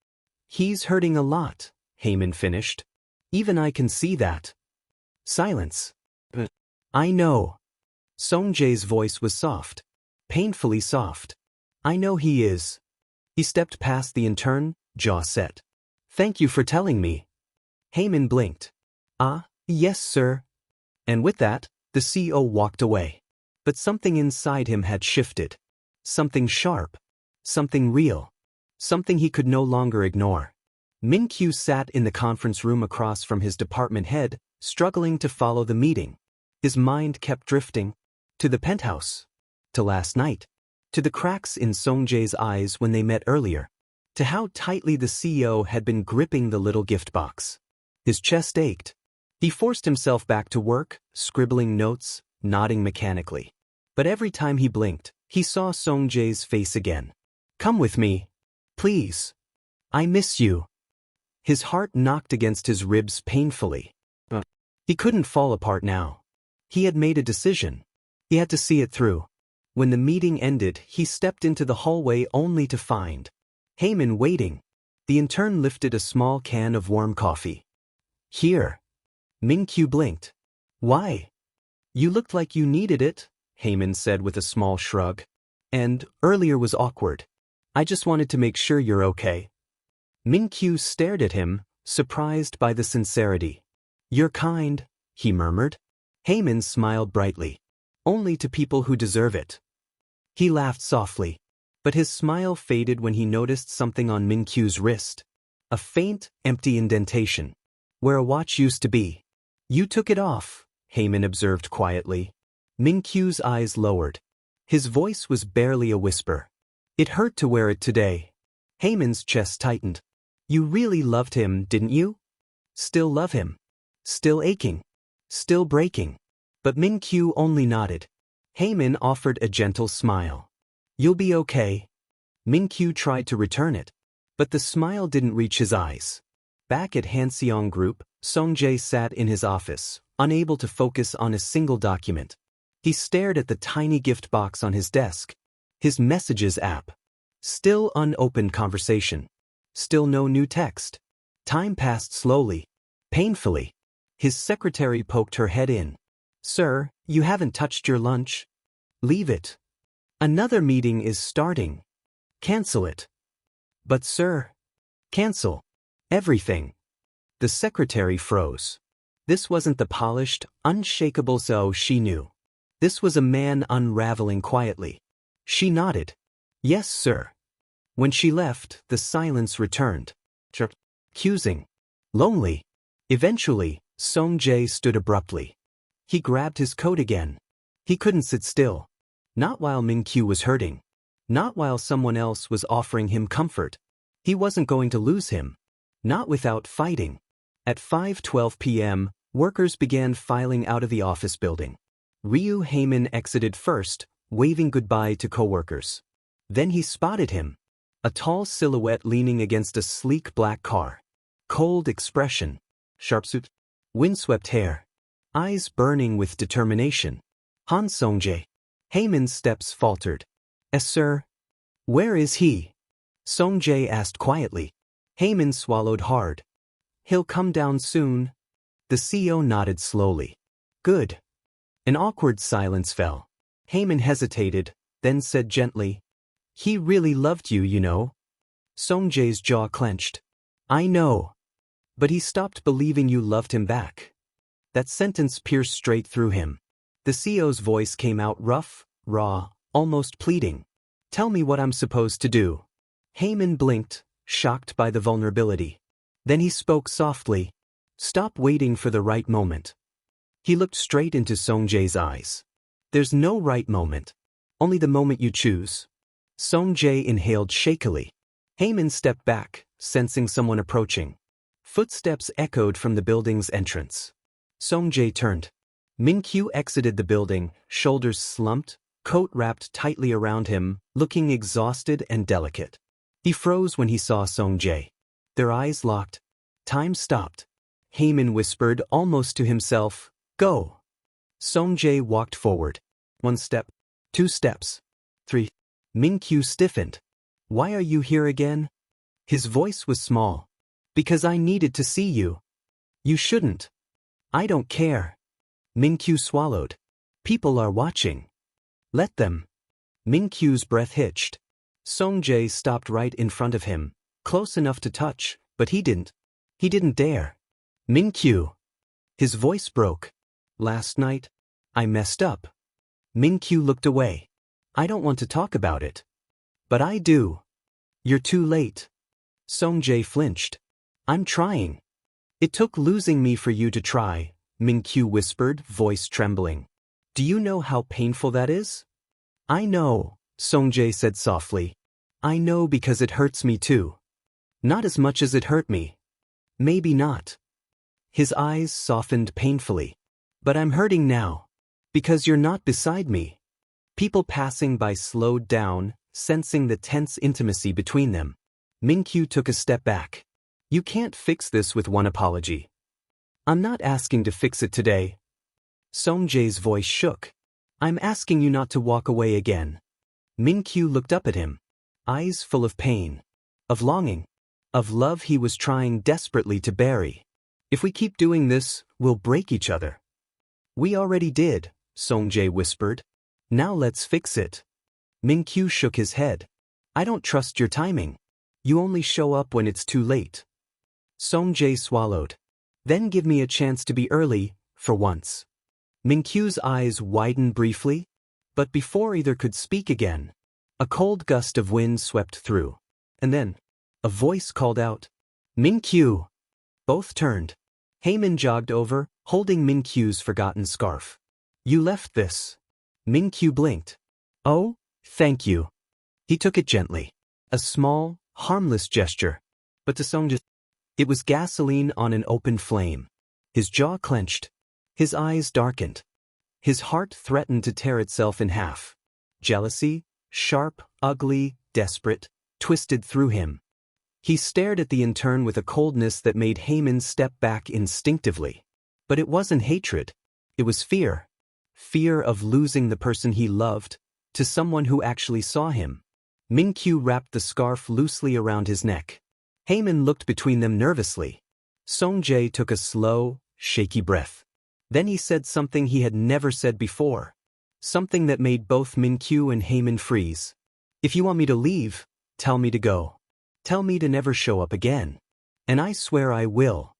He's hurting a lot, Heyman finished. Even I can see that. Silence. But I know. Song-jae's voice was soft. Painfully soft. I know he is. He stepped past the intern, jaw set. Thank you for telling me. Heyman blinked. Ah, yes, sir. And with that, the CEO walked away. But something inside him had shifted. Something sharp. Something real. Something he could no longer ignore. Minku sat in the conference room across from his department head, struggling to follow the meeting. His mind kept drifting. To the penthouse. To last night. To the cracks in Song-jae's eyes when they met earlier. To how tightly the CEO had been gripping the little gift box. His chest ached. He forced himself back to work, scribbling notes, nodding mechanically. But every time he blinked, he saw Song-jae's face again. Come with me. Please. I miss you. His heart knocked against his ribs painfully. He couldn't fall apart now. He had made a decision. He had to see it through. When the meeting ended, he stepped into the hallway only to find Heyman waiting. The intern lifted a small can of warm coffee. Here. Minku blinked. Why? You looked like you needed it, Heyman said with a small shrug. And earlier was awkward. I just wanted to make sure you're okay. Minku stared at him, surprised by the sincerity. You're kind, he murmured. Heyman smiled brightly. Only to people who deserve it. He laughed softly. But his smile faded when he noticed something on Minku's wrist. A faint, empty indentation. Where a watch used to be. You took it off, Heyman observed quietly. Minku's eyes lowered. His voice was barely a whisper. It hurt to wear it today. Heyman's chest tightened. You really loved him, didn't you? Still love him. Still aching. Still breaking. But Minku only nodded. Heyman offered a gentle smile. You'll be okay. Minku tried to return it, but the smile didn't reach his eyes. Back at Hanseong Group, Song-jae sat in his office, unable to focus on a single document. He stared at the tiny gift box on his desk. His messages app. Still unopened conversation. Still no new text. Time passed slowly. Painfully. His secretary poked her head in. "Sir, you haven't touched your lunch. Leave it. Another meeting is starting. Cancel it." "But sir." "Cancel. Everything." The secretary froze. This wasn't the polished, unshakable Zhou she knew. This was a man unraveling quietly. She nodded. "Yes, sir." When she left, the silence returned. Accusing. Lonely. Eventually, Song-jae stood abruptly. He grabbed his coat again. He couldn't sit still. Not while Minku was hurting. Not while someone else was offering him comfort. He wasn't going to lose him. Not without fighting. At 5:12 p.m., workers began filing out of the office building. Ryu Heyman exited first, waving goodbye to coworkers. Then he spotted him. A tall silhouette leaning against a sleek black car. Cold expression. Sharp suit. Windswept hair. Eyes burning with determination. Han Song-jae. Heyman's steps faltered. Sir." "Where is he?" Song-jae asked quietly. Heyman swallowed hard. "He'll come down soon." The CEO nodded slowly. "Good." An awkward silence fell. Heyman hesitated, then said gently, "He really loved you, you know." Song-jae's jaw clenched. "I know. But he stopped believing you loved him back." That sentence pierced straight through him. The CEO's voice came out rough, raw, almost pleading. "Tell me what I'm supposed to do." Heyman blinked, shocked by the vulnerability. Then he spoke softly. "Stop waiting for the right moment." He looked straight into Song-jae's eyes. "There's no right moment. Only the moment you choose." Song-jae inhaled shakily. Heyman stepped back, sensing someone approaching. Footsteps echoed from the building's entrance. Song-jae turned. Minku exited the building, shoulders slumped, coat wrapped tightly around him, looking exhausted and delicate. He froze when he saw Song-jae. Their eyes locked. Time stopped. Heyman whispered almost to himself, "Go." Song-jae walked forward. 1 step. 2 steps. 3. Minku stiffened. "Why are you here again?" His voice was small. "Because I needed to see you." "You shouldn't." "I don't care." Minku swallowed. "People are watching." "Let them." Minku's breath hitched. Song-jae stopped right in front of him, close enough to touch, but he didn't. He didn't dare. "Minku." His voice broke. "Last night, I messed up." Minku looked away. "I don't want to talk about it." "But I do." "You're too late." Song-jae flinched. "I'm trying." "It took losing me for you to try," Minku whispered, voice trembling. "Do you know how painful that is?" "I know," Song-jae said softly. "I know because it hurts me too. Not as much as it hurt me. Maybe not." His eyes softened painfully. "But I'm hurting now. Because you're not beside me." People passing by slowed down, sensing the tense intimacy between them. Minku took a step back. "You can't fix this with one apology." "I'm not asking to fix it today." Song-jae's voice shook. "I'm asking you not to walk away again." Minku looked up at him. Eyes full of pain. Of longing. Of love he was trying desperately to bury. "If we keep doing this, we'll break each other." "We already did," Song-jae whispered. "Now let's fix it." Minku shook his head. "I don't trust your timing. You only show up when it's too late." Song-jae swallowed. "Then give me a chance to be early, for once." Minku's eyes widened briefly, but before either could speak again, a cold gust of wind swept through. And then, a voice called out, "Minku!" Both turned. Heyman jogged over, holding Minku's forgotten scarf. "You left this." Minku blinked. "Oh, thank you." He took it gently. A small, harmless gesture. But to Song-jae, it was gasoline on an open flame. His jaw clenched. His eyes darkened. His heart threatened to tear itself in half. Jealousy, sharp, ugly, desperate, twisted through him. He stared at the intern with a coldness that made Heyman step back instinctively. But it wasn't hatred. It was fear. Fear of losing the person he loved to someone who actually saw him. Minku wrapped the scarf loosely around his neck. Heyman looked between them nervously. Song-jae took a slow, shaky breath. Then he said something he had never said before. Something that made both Minku and Heyman freeze. "If you want me to leave, tell me to go. Tell me to never show up again. And I swear I will."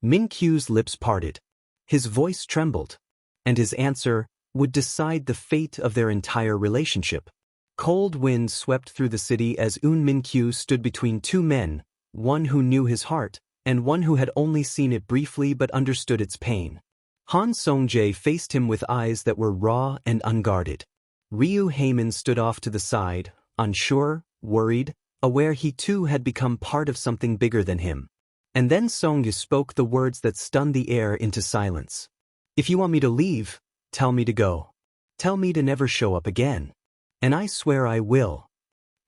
Minku's lips parted. His voice trembled. And his answer would decide the fate of their entire relationship. Cold wind swept through the city as Minku stood between two men, one who knew his heart, and one who had only seen it briefly but understood its pain. Han Song-jae faced him with eyes that were raw and unguarded. Ryu Heyman stood off to the side, unsure, worried, aware he too had become part of something bigger than him. And then Song-jae spoke the words that stunned the air into silence. "If you want me to leave, tell me to go. Tell me to never show up again. And I swear I will."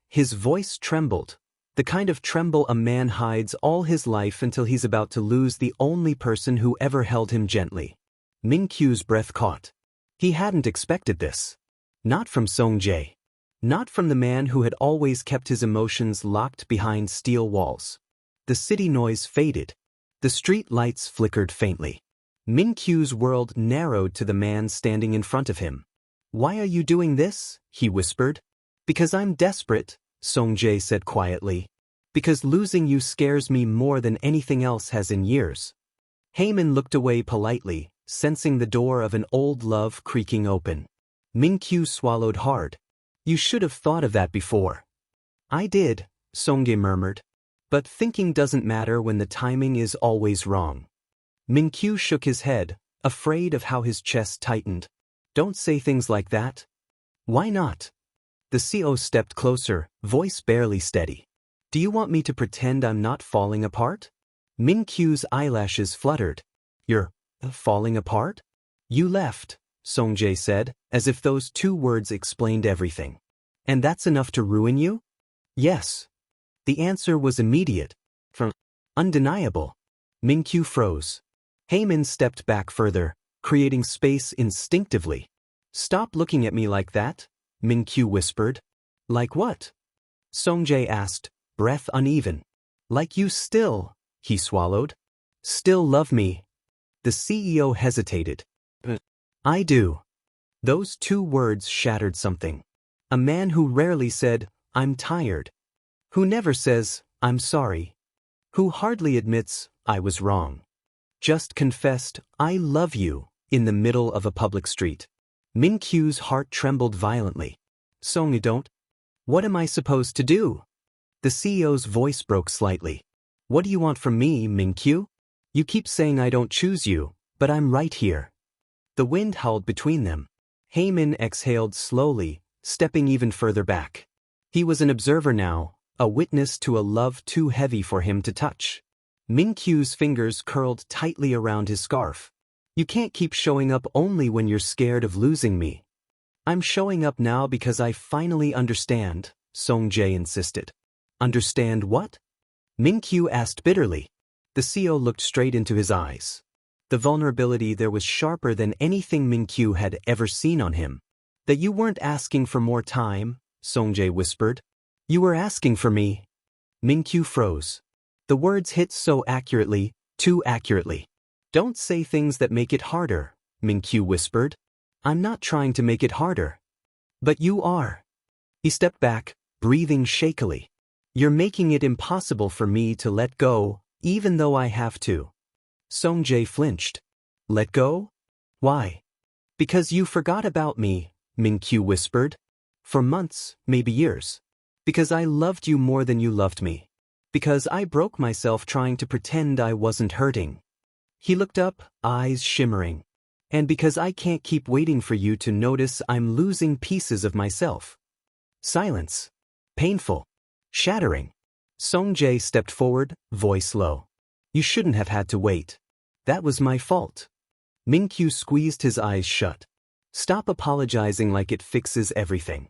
His voice trembled, the kind of tremble a man hides all his life until he's about to lose the only person who ever held him gently. Minku's breath caught. He hadn't expected this. Not from Song-jae. Not from the man who had always kept his emotions locked behind steel walls. The city noise faded. The street lights flickered faintly. Minku's world narrowed to the man standing in front of him. "Why are you doing this?" he whispered. "Because I'm desperate," Song-jae said quietly. "Because losing you scares me more than anything else has in years." Heyman looked away politely, sensing the door of an old love creaking open. Minku swallowed hard. "You should have thought of that before." "I did," Song-jae murmured. "But thinking doesn't matter when the timing is always wrong." Minku shook his head, afraid of how his chest tightened. "Don't say things like that." "Why not?" The CO stepped closer, voice barely steady. "Do you want me to pretend I'm not falling apart?" Minku's eyelashes fluttered. "You're falling apart?" "You left," Song-jae said, as if those two words explained everything. "And that's enough to ruin you?" "Yes." The answer was immediate, undeniable. Minku froze. Heyman stepped back further, creating space instinctively. "Stop looking at me like that," Minku whispered. "Like what?" Song-jae asked, breath uneven. "Like you still," he swallowed. "Still love me." The CEO hesitated. "I do." Those two words shattered something. A man who rarely said, "I'm tired." Who never says, "I'm sorry." Who hardly admits, "I was wrong." Just confessed, "I love you," in the middle of a public street. Minku's heart trembled violently. "Song, don't. What am I supposed to do?" The CEO's voice broke slightly. "What do you want from me, Minku? You keep saying I don't choose you, but I'm right here." The wind howled between them. Heyman exhaled slowly, stepping even further back. He was an observer now, a witness to a love too heavy for him to touch. Minku's fingers curled tightly around his scarf. "You can't keep showing up only when you're scared of losing me." "I'm showing up now because I finally understand," Song-jae insisted. "Understand what?" Minku asked bitterly. The CO looked straight into his eyes. The vulnerability there was sharper than anything Minku had ever seen on him. "That you weren't asking for more time," Song-jae whispered. "You were asking for me." Minku froze. The words hit so accurately, too accurately. "Don't say things that make it harder," Minku whispered. "I'm not trying to make it harder." "But you are." He stepped back, breathing shakily. "You're making it impossible for me to let go, even though I have to." Song-jae flinched. "Let go? Why?" "Because you forgot about me," Minku whispered. "For months, maybe years. Because I loved you more than you loved me. Because I broke myself trying to pretend I wasn't hurting." He looked up, eyes shimmering. "And because I can't keep waiting for you to notice I'm losing pieces of myself." Silence. Painful. Shattering. Song-jae stepped forward, voice low. "You shouldn't have had to wait. That was my fault." Minku squeezed his eyes shut. "Stop apologizing like it fixes everything."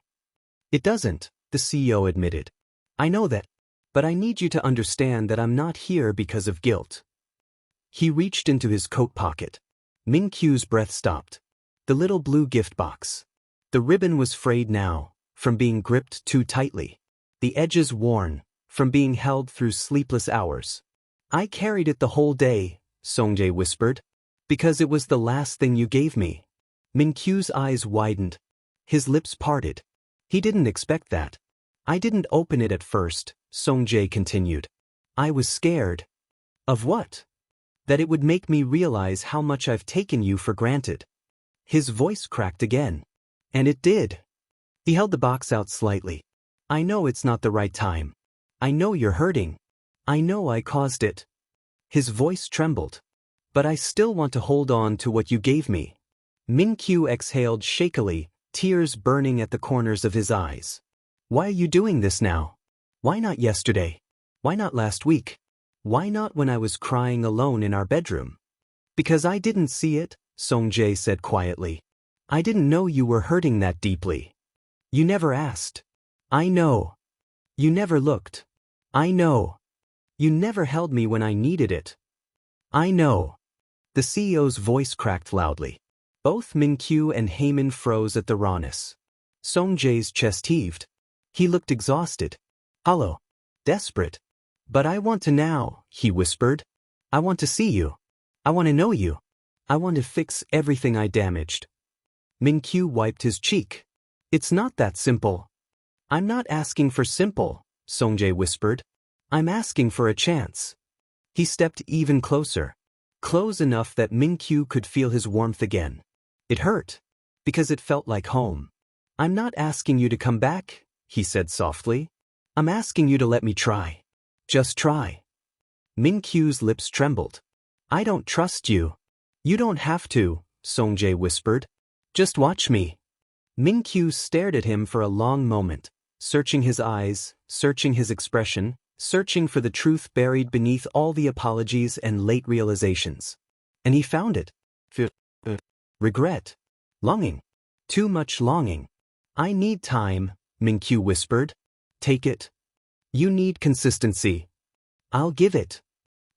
"It doesn't," the CEO admitted. I know that. But I need you to understand that I'm not here because of guilt. He reached into his coat pocket. Minku's breath stopped. The little blue gift box. The ribbon was frayed now, from being gripped too tightly. The edges worn, from being held through sleepless hours. I carried it the whole day, Songjae whispered. Because it was the last thing you gave me. Minku's eyes widened. His lips parted. He didn't expect that. I didn't open it at first, Songjae continued. I was scared. Of what? That it would make me realize how much I've taken you for granted. His voice cracked again. And it did. He held the box out slightly. I know it's not the right time. I know you're hurting. I know I caused it. His voice trembled. But I still want to hold on to what you gave me. Minku exhaled shakily, tears burning at the corners of his eyes. Why are you doing this now? Why not yesterday? Why not last week? Why not when I was crying alone in our bedroom? Because I didn't see it, Songjae said quietly. I didn't know you were hurting that deeply. You never asked. I know. You never looked. I know. You never held me when I needed it. I know. The CEO's voice cracked loudly. Both Minku and Heyman froze at the rawness. Songjae's chest heaved. He looked exhausted. Hollow. Desperate. But I want to now, he whispered. I want to see you. I want to know you. I want to fix everything I damaged. Minku wiped his cheek. It's not that simple. I'm not asking for simple, Songjae whispered. I'm asking for a chance. He stepped even closer. Close enough that Minku could feel his warmth again. It hurt. Because it felt like home. I'm not asking you to come back, he said softly. I'm asking you to let me try. Just try. Minku's lips trembled. I don't trust you. You don't have to, Songjae whispered. Just watch me. Minku stared at him for a long moment, searching his eyes, searching his expression, searching for the truth buried beneath all the apologies and late realizations. And he found it. Regret. Longing. Too much longing. I need time, Minku whispered. Take it. You need consistency. I'll give it.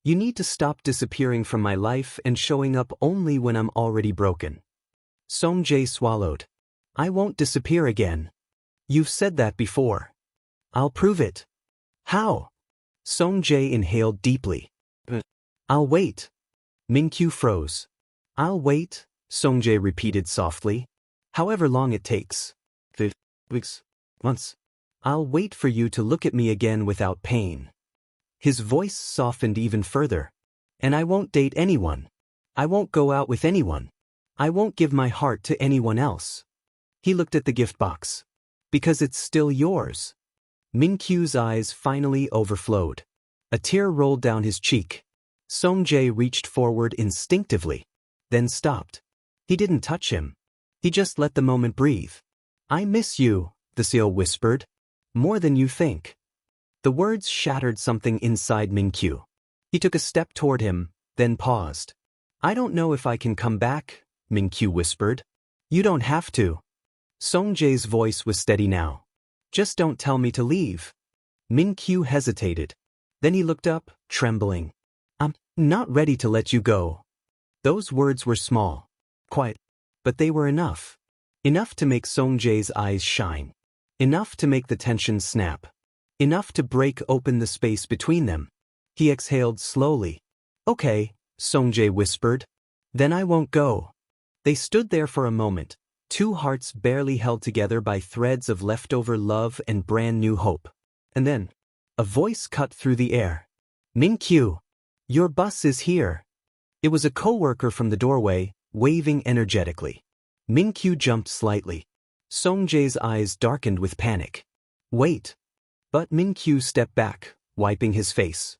You need to stop disappearing from my life and showing up only when I'm already broken. Songjae swallowed. I won't disappear again. You've said that before. I'll prove it. How? Songjae inhaled deeply. I'll wait. Minku froze. I'll wait, Songjae repeated softly. However long it takes. 5 weeks. Months. I'll wait for you to look at me again without pain. His voice softened even further. And I won't date anyone. I won't go out with anyone. I won't give my heart to anyone else. He looked at the gift box. Because it's still yours. Minku's eyes finally overflowed. A tear rolled down his cheek. Songjae reached forward instinctively, then stopped. He didn't touch him. He just let the moment breathe. I miss you, the seal whispered. More than you think. The words shattered something inside Minku. He took a step toward him, then paused. I don't know if I can come back, Minku whispered. You don't have to. Songjae's voice was steady now. Just don't tell me to leave. Minku hesitated. Then he looked up, trembling. I'm not ready to let you go. Those words were small, quiet, but they were enough. Enough to make Songjae's eyes shine. Enough to make the tension snap. Enough to break open the space between them. He exhaled slowly. Okay, Songjae whispered. Then I won't go. They stood there for a moment, two hearts barely held together by threads of leftover love and brand new hope. And then, a voice cut through the air. Minku, your bus is here. It was a coworker from the doorway, waving energetically. Minku jumped slightly. Songjae's eyes darkened with panic. Wait. But Minku stepped back, wiping his face.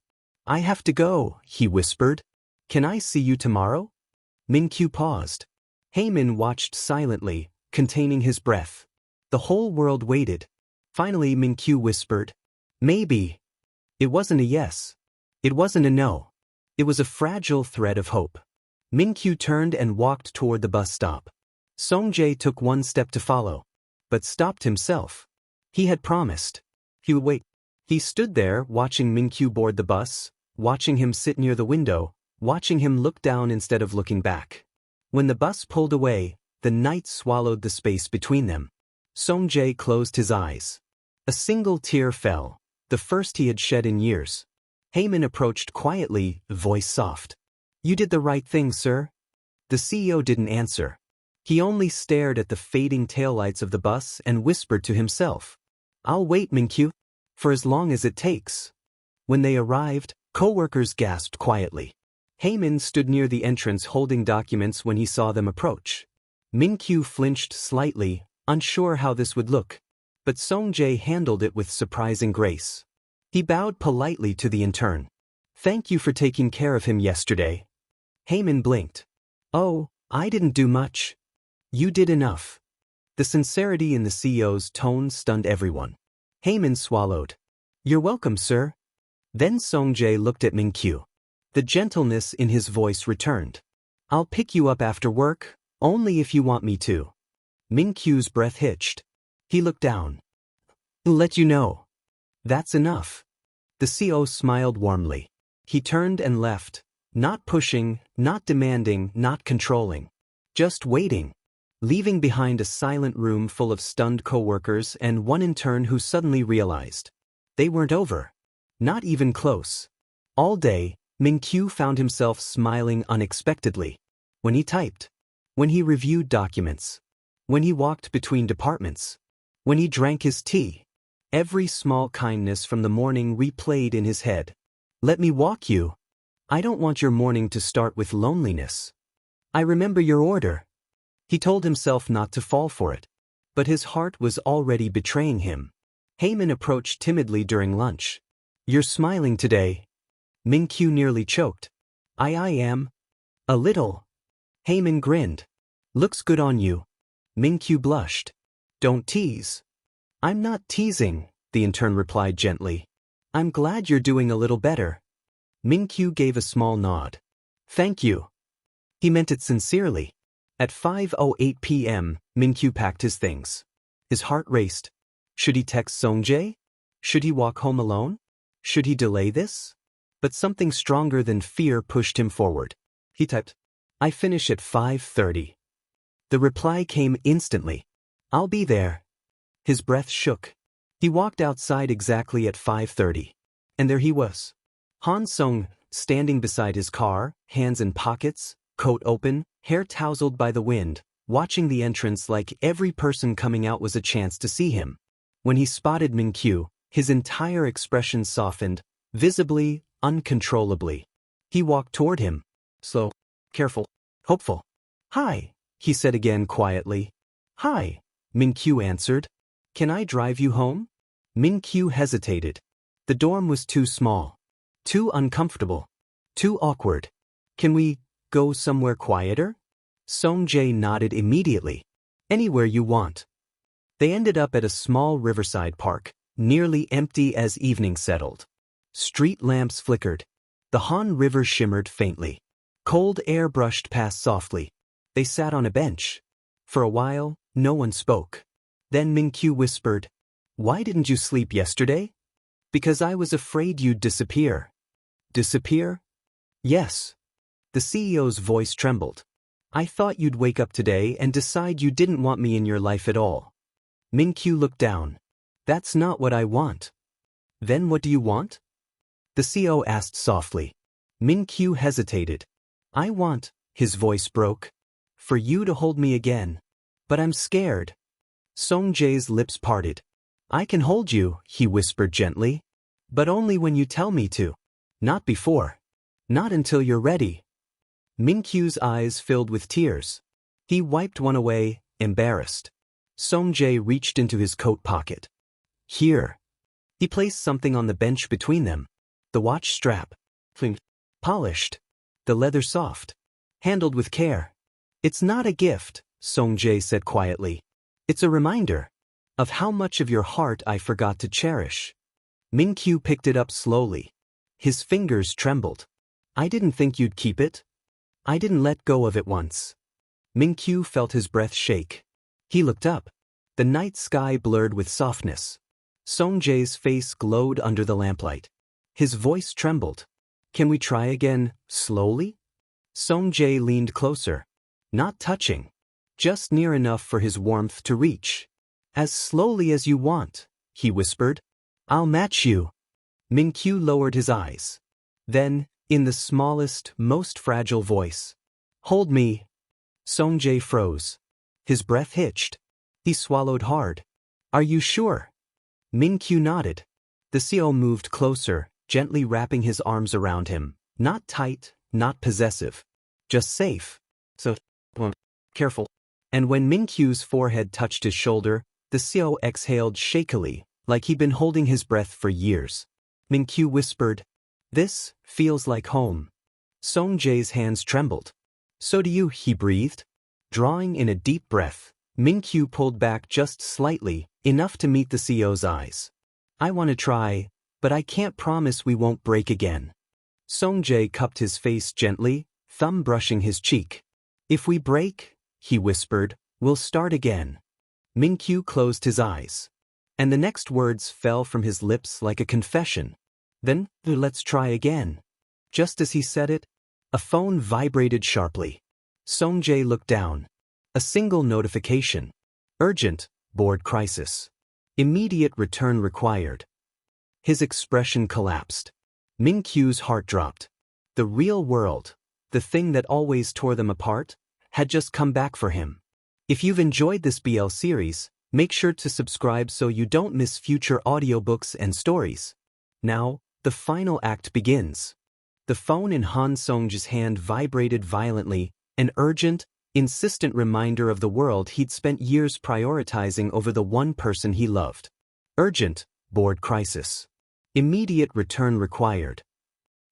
I have to go, he whispered. Can I see you tomorrow? Minku paused. Heyman watched silently, containing his breath. The whole world waited. Finally Minku whispered. Maybe. It wasn't a yes. It wasn't a no. It was a fragile thread of hope. Minku turned and walked toward the bus stop. Songjae took one step to follow, but stopped himself. He had promised. He would wait. He stood there watching Minku board the bus, watching him sit near the window, watching him look down instead of looking back. When the bus pulled away, the night swallowed the space between them. Song-jae closed his eyes. A single tear fell, the first he had shed in years. Haemin approached quietly, voice soft. "You did the right thing, sir." The CEO didn't answer. He only stared at the fading taillights of the bus and whispered to himself, "I'll wait, Minku, for as long as it takes." When they arrived, co-workers gasped quietly. Haemin stood near the entrance holding documents when he saw them approach. Minku flinched slightly, unsure how this would look, but Song-jae handled it with surprising grace. He bowed politely to the intern. "Thank you for taking care of him yesterday." Haemin blinked. "Oh, I didn't do much." "You did enough." The sincerity in the CEO's tone stunned everyone. Haemin swallowed. "You're welcome, sir." Then Song-jae looked at Minku. The gentleness in his voice returned. "I'll pick you up after work, only if you want me to." Minku's breath hitched. He looked down. "I'll let you know." "That's enough." The CEO smiled warmly. He turned and left, not pushing, not demanding, not controlling. Just waiting. Leaving behind a silent room full of stunned co-workers and one intern who suddenly realized. They weren't over. Not even close. All day, Minku found himself smiling unexpectedly. When he typed. When he reviewed documents. When he walked between departments. When he drank his tea. Every small kindness from the morning replayed in his head. "Let me walk you. I don't want your morning to start with loneliness. I remember your order." He told himself not to fall for it. But his heart was already betraying him. Haemin approached timidly during lunch. "You're smiling today." Minku nearly choked. I am. A little." Haemin grinned. "Looks good on you." Minku blushed. "Don't tease." "I'm not teasing," the intern replied gently. "I'm glad you're doing a little better." Minku gave a small nod. "Thank you." He meant it sincerely. At 5:08 p.m., Minku packed his things. His heart raced. Should he text Song-jae? Should he walk home alone? Should he delay this? But something stronger than fear pushed him forward. He typed, "I finish at 5:30. The reply came instantly. "I'll be there." His breath shook. He walked outside exactly at 5:30. And there he was. Han Sung, standing beside his car, hands in pockets, coat open, hair tousled by the wind, watching the entrance like every person coming out was a chance to see him. When he spotted Minku, his entire expression softened, visibly, uncontrollably. He walked toward him. Slow, careful, hopeful. "Hi," he said again quietly. "Hi," Minku answered. "Can I drive you home?" Minku hesitated. The dorm was too small. Too uncomfortable. Too awkward. "Can we go somewhere quieter?" Song-jae nodded immediately. "Anywhere you want." They ended up at a small riverside park, nearly empty as evening settled. Street lamps flickered. The Han River shimmered faintly. Cold air brushed past softly. They sat on a bench. For a while, no one spoke. Then Minku whispered, "Why didn't you sleep yesterday?" "Because I was afraid you'd disappear." "Disappear?" "Yes." The CEO's voice trembled. "I thought you'd wake up today and decide you didn't want me in your life at all." Minku looked down. "That's not what I want." "Then what do you want?" The CEO asked softly. Minku hesitated. "I want," his voice broke, "for you to hold me again. But I'm scared." Song-jae's lips parted. "I can hold you," he whispered gently. "But only when you tell me to. Not before. Not until you're ready." Minku's eyes filled with tears. He wiped one away, embarrassed. Song-jae reached into his coat pocket. "Here." He placed something on the bench between them. The watch strap. Polished. The leather soft. Handled with care. "It's not a gift," Song-jae said quietly. "It's a reminder of how much of your heart I forgot to cherish." Minku picked it up slowly. His fingers trembled. "I didn't think you'd keep it. I didn't let go of it once." Minku felt his breath shake. He looked up. The night sky blurred with softness. Song-jae's face glowed under the lamplight. His voice trembled. Can we try again, slowly? Song-jae leaned closer. Not touching. Just near enough for his warmth to reach. As slowly as you want, he whispered. I'll match you. Minku lowered his eyes. Then, in the smallest, most fragile voice. Hold me. Song-jae froze. His breath hitched. He swallowed hard. Are you sure? Minku nodded. The CO moved closer, gently wrapping his arms around him. Not tight, not possessive. Just safe. So, careful. And when Minku's forehead touched his shoulder, the CO exhaled shakily, like he'd been holding his breath for years. Minku whispered, This feels like home. Song-jae's hands trembled. So do you, he breathed. Drawing in a deep breath, Minku pulled back just slightly, enough to meet the CO's eyes. I want to try, but I can't promise we won't break again. Song-jae cupped his face gently, thumb brushing his cheek. If we break, he whispered, we'll start again. Minku closed his eyes. And the next words fell from his lips like a confession. Then, let's try again. Just as he said it, a phone vibrated sharply. Song-jae looked down. A single notification. Urgent, board crisis. Immediate return required. His expression collapsed. Minku's heart dropped. The real world, the thing that always tore them apart, had just come back for him. If you've enjoyed this BL series, make sure to subscribe so you don't miss future audiobooks and stories. Now, the final act begins. The phone in Han Song-jae's hand vibrated violently, an urgent, insistent reminder of the world he'd spent years prioritizing over the one person he loved. Urgent, board crisis. Immediate return required.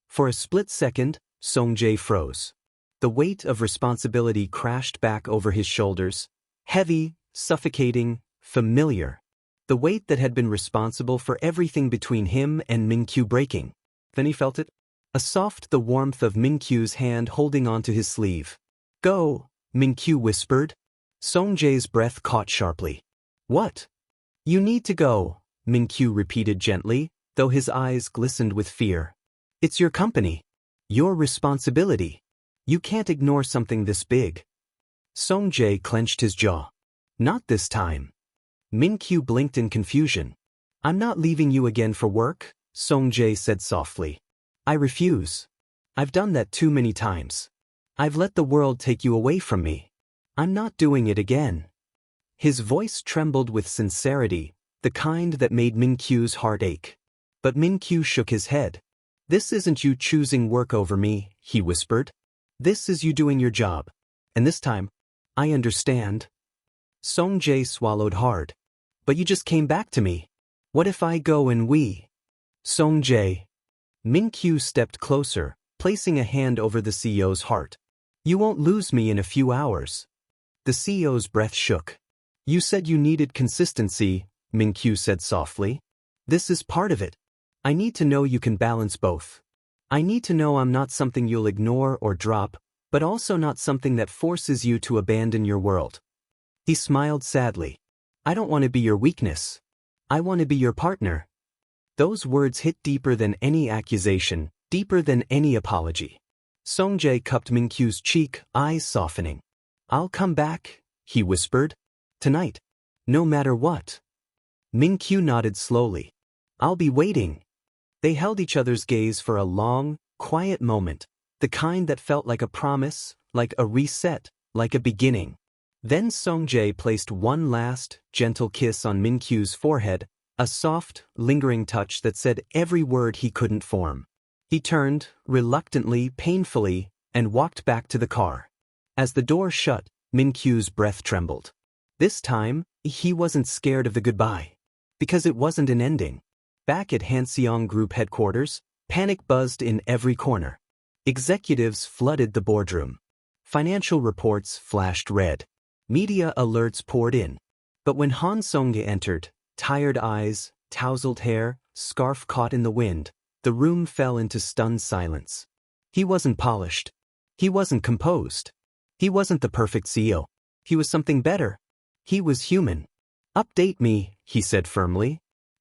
For a split second, Song-jae froze. The weight of responsibility crashed back over his shoulders, heavy, suffocating, familiar. The weight that had been responsible for everything between him and Minku breaking. Then he felt it. The warmth of Minku's hand holding onto his sleeve. Go, Minku whispered. Song-jae's breath caught sharply. What? You need to go, Minku repeated gently, though his eyes glistened with fear. It's your company. Your responsibility. You can't ignore something this big. Song-jae clenched his jaw. Not this time. Minku blinked in confusion. I'm not leaving you again for work, Song-jae said softly. I refuse. I've done that too many times. I've let the world take you away from me. I'm not doing it again. His voice trembled with sincerity, the kind that made Minku's heart ache. But Minku shook his head. This isn't you choosing work over me, he whispered. This is you doing your job. And this time, I understand. Song-jae swallowed hard. But you just came back to me. What if I go and we? Song-jae. Minku stepped closer, placing a hand over the CEO's heart. You won't lose me in a few hours. The CEO's breath shook. You said you needed consistency, Minku said softly. This is part of it. I need to know you can balance both. I need to know I'm not something you'll ignore or drop, but also not something that forces you to abandon your world. He smiled sadly. I don't want to be your weakness. I want to be your partner. Those words hit deeper than any accusation, deeper than any apology. Song-jae cupped Minku's cheek, eyes softening. I'll come back, he whispered. Tonight. No matter what. Minku nodded slowly. I'll be waiting. They held each other's gaze for a long, quiet moment, the kind that felt like a promise, like a reset, like a beginning. Then Song-jae placed one last, gentle kiss on Minku's forehead, a soft, lingering touch that said every word he couldn't form. He turned, reluctantly, painfully, and walked back to the car. As the door shut, Minku's breath trembled. This time, he wasn't scared of the goodbye. Because it wasn't an ending. Back at Hanseong Group headquarters, panic buzzed in every corner. Executives flooded the boardroom. Financial reports flashed red. Media alerts poured in. But when Han Song-jae entered, tired eyes, tousled hair, scarf caught in the wind, the room fell into stunned silence. He wasn't polished. He wasn't composed. He wasn't the perfect CEO. He was something better. He was human. Update me, he said firmly.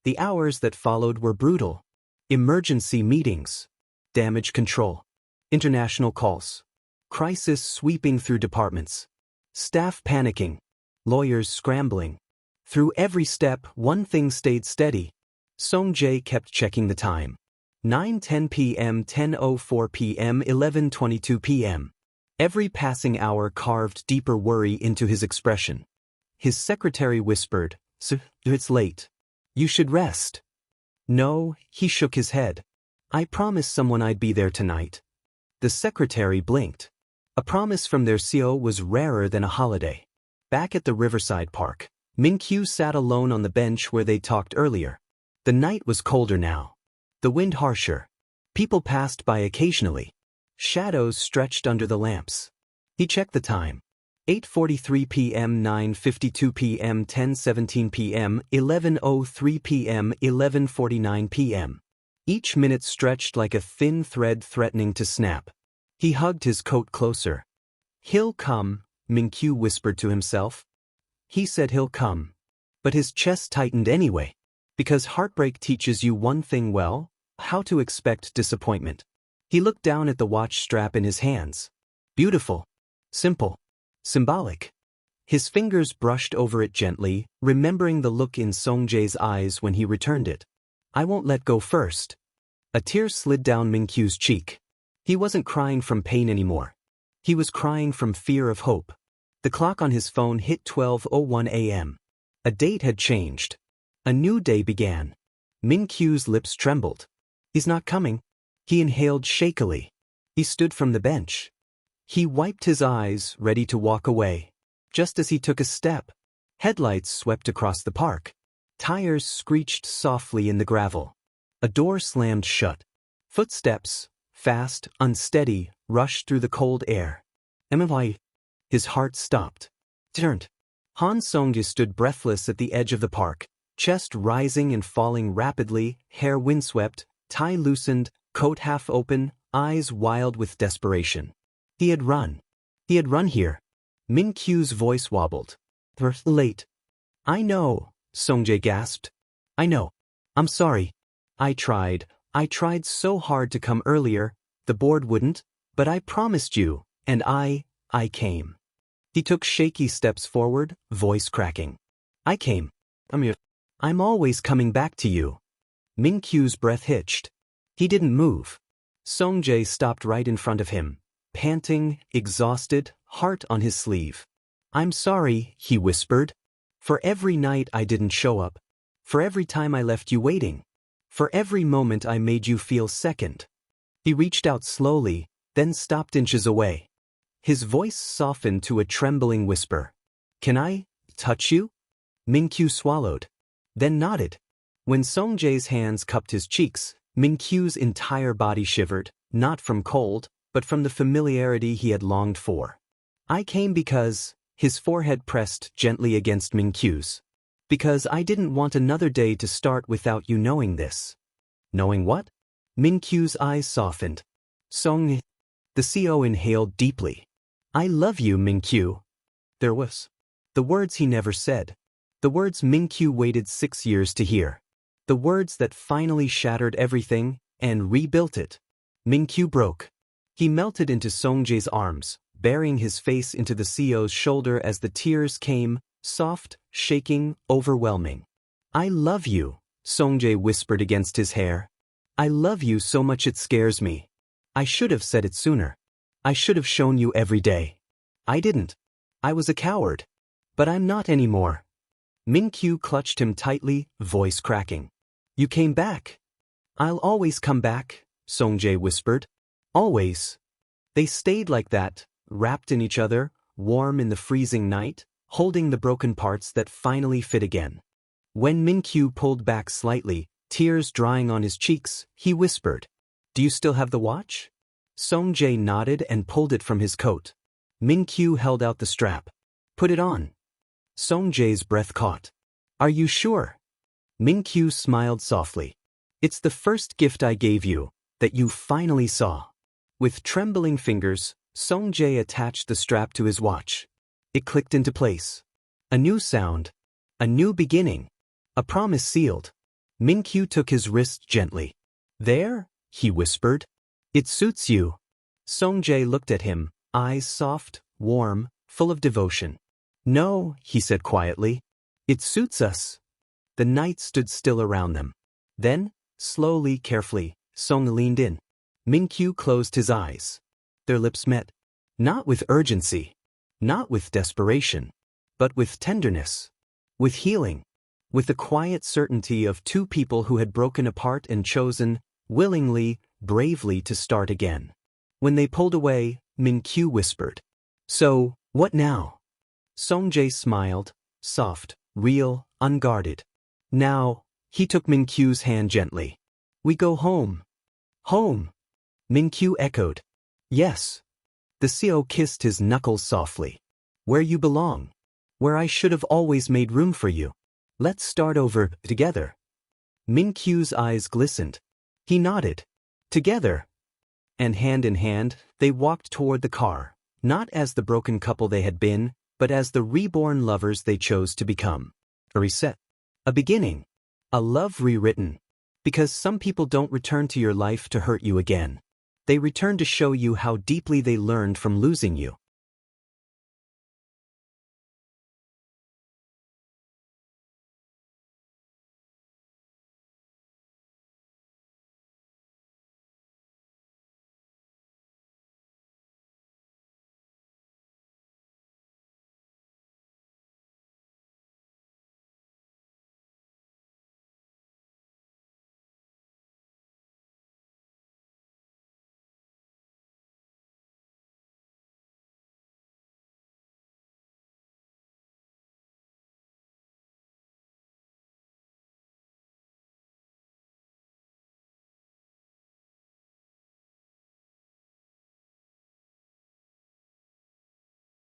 The hours that followed were brutal. Emergency meetings. Damage control. International calls. Crisis sweeping through departments. Staff panicking. Lawyers scrambling. Through every step, one thing stayed steady. Song-jae kept checking the time. 9:10 p.m., 10:04 p.m., 11:22 p.m. Every passing hour carved deeper worry into his expression. His secretary whispered, "Sir, it's late. You should rest." "No," he shook his head. "I promised someone I'd be there tonight." The secretary blinked. A promise from their CEO was rarer than a holiday. Back at the Riverside Park, Minku sat alone on the bench where they talked earlier. The night was colder now. The wind harsher. People passed by occasionally. Shadows stretched under the lamps. He checked the time. 8:43 p.m., 9:52 p.m., 10:17 p.m., 11:03 p.m., 11:49 p.m. Each minute stretched like a thin thread threatening to snap. He hugged his coat closer. "He'll come," Minku whispered to himself. He said he'll come. But his chest tightened anyway. Because heartbreak teaches you one thing well, how to expect disappointment. He looked down at the watch strap in his hands. Beautiful. Simple. Symbolic. His fingers brushed over it gently, remembering the look in Song-jae's eyes when he returned it. "I won't let go first." A tear slid down Minku's cheek. He wasn't crying from pain anymore. He was crying from fear of hope. The clock on his phone hit 12:01 a.m. A date had changed. A new day began. Minku's lips trembled. "He's not coming." He inhaled shakily. He stood from the bench. He wiped his eyes, ready to walk away. Just as he took a step, headlights swept across the park. Tires screeched softly in the gravel. A door slammed shut. Footsteps, fast, unsteady, rushed through the cold air. "Am I?" His heart stopped. Turned. Han Song-jae stood breathless at the edge of the park, chest rising and falling rapidly, hair windswept, tie loosened, coat half open, eyes wild with desperation. He had run. He had run here. Minku's voice wobbled. "We're late." "I know," Song-jae gasped. "I know. I'm sorry. I tried so hard to come earlier, the board wouldn't, but I promised you, and I came." He took shaky steps forward, voice cracking. "I came. I'm always coming back to you." Minku's breath hitched. He didn't move. Song-jae stopped right in front of him, panting, exhausted, heart on his sleeve. "I'm sorry," he whispered. "For every night I didn't show up. For every time I left you waiting. For every moment I made you feel second." He reached out slowly, then stopped inches away. His voice softened to a trembling whisper. "Can I touch you?" Minku swallowed, then nodded. When Song-jae's hands cupped his cheeks, Minku's entire body shivered, not from cold, but from the familiarity he had longed for. "I came because," his forehead pressed gently against Minku's. "Because I didn't want another day to start without you knowing this." "Knowing what?" Minku's eyes softened. "Song..." The CEO inhaled deeply. "I love you, Minku." There was. The words he never said. The words Minku waited 6 years to hear. The words that finally shattered everything and rebuilt it. Minku broke. He melted into Song-jae's arms, burying his face into the CEO's shoulder as the tears came, soft, shaking, overwhelming. "I love you," Song-jae whispered against his hair. "I love you so much it scares me. I should have said it sooner. I should have shown you every day. I didn't. I was a coward. But I'm not anymore." Minku clutched him tightly, voice cracking. "You came back." "I'll always come back," Song-jae whispered. "Always." They stayed like that, wrapped in each other, warm in the freezing night, holding the broken parts that finally fit again. When Minku pulled back slightly, tears drying on his cheeks, he whispered, "Do you still have the watch?" Song-jae nodded and pulled it from his coat. Minku held out the strap. "Put it on." Song-jae's breath caught. "Are you sure?" Minku smiled softly. "It's the first gift I gave you, that you finally saw." With trembling fingers, Song-jae attached the strap to his watch. It clicked into place. A new sound. A new beginning. A promise sealed. Minku took his wrist gently. There, he whispered. It suits you. Songjae looked at him, eyes soft, warm, full of devotion. No, he said quietly. It suits us. The night stood still around them. Then, slowly, carefully, Song leaned in. Minku closed his eyes. Their lips met. Not with urgency. Not with desperation. But with tenderness. With healing. With the quiet certainty of two people who had broken apart and chosen, willingly, bravely to start again. When they pulled away, Minku whispered. So, what now? Songjae smiled, soft, real, unguarded. Now, he took Minku's hand gently. We go home. Home. Minku echoed. Yes. The CO kissed his knuckles softly. Where you belong. Where I should have always made room for you. Let's start over, together. Minku's eyes glistened. He nodded. Together. And hand in hand, they walked toward the car, not as the broken couple they had been, but as the reborn lovers they chose to become. A reset. A beginning. A love rewritten. Because some people don't return to your life to hurt you again. They return to show you how deeply they learned from losing you.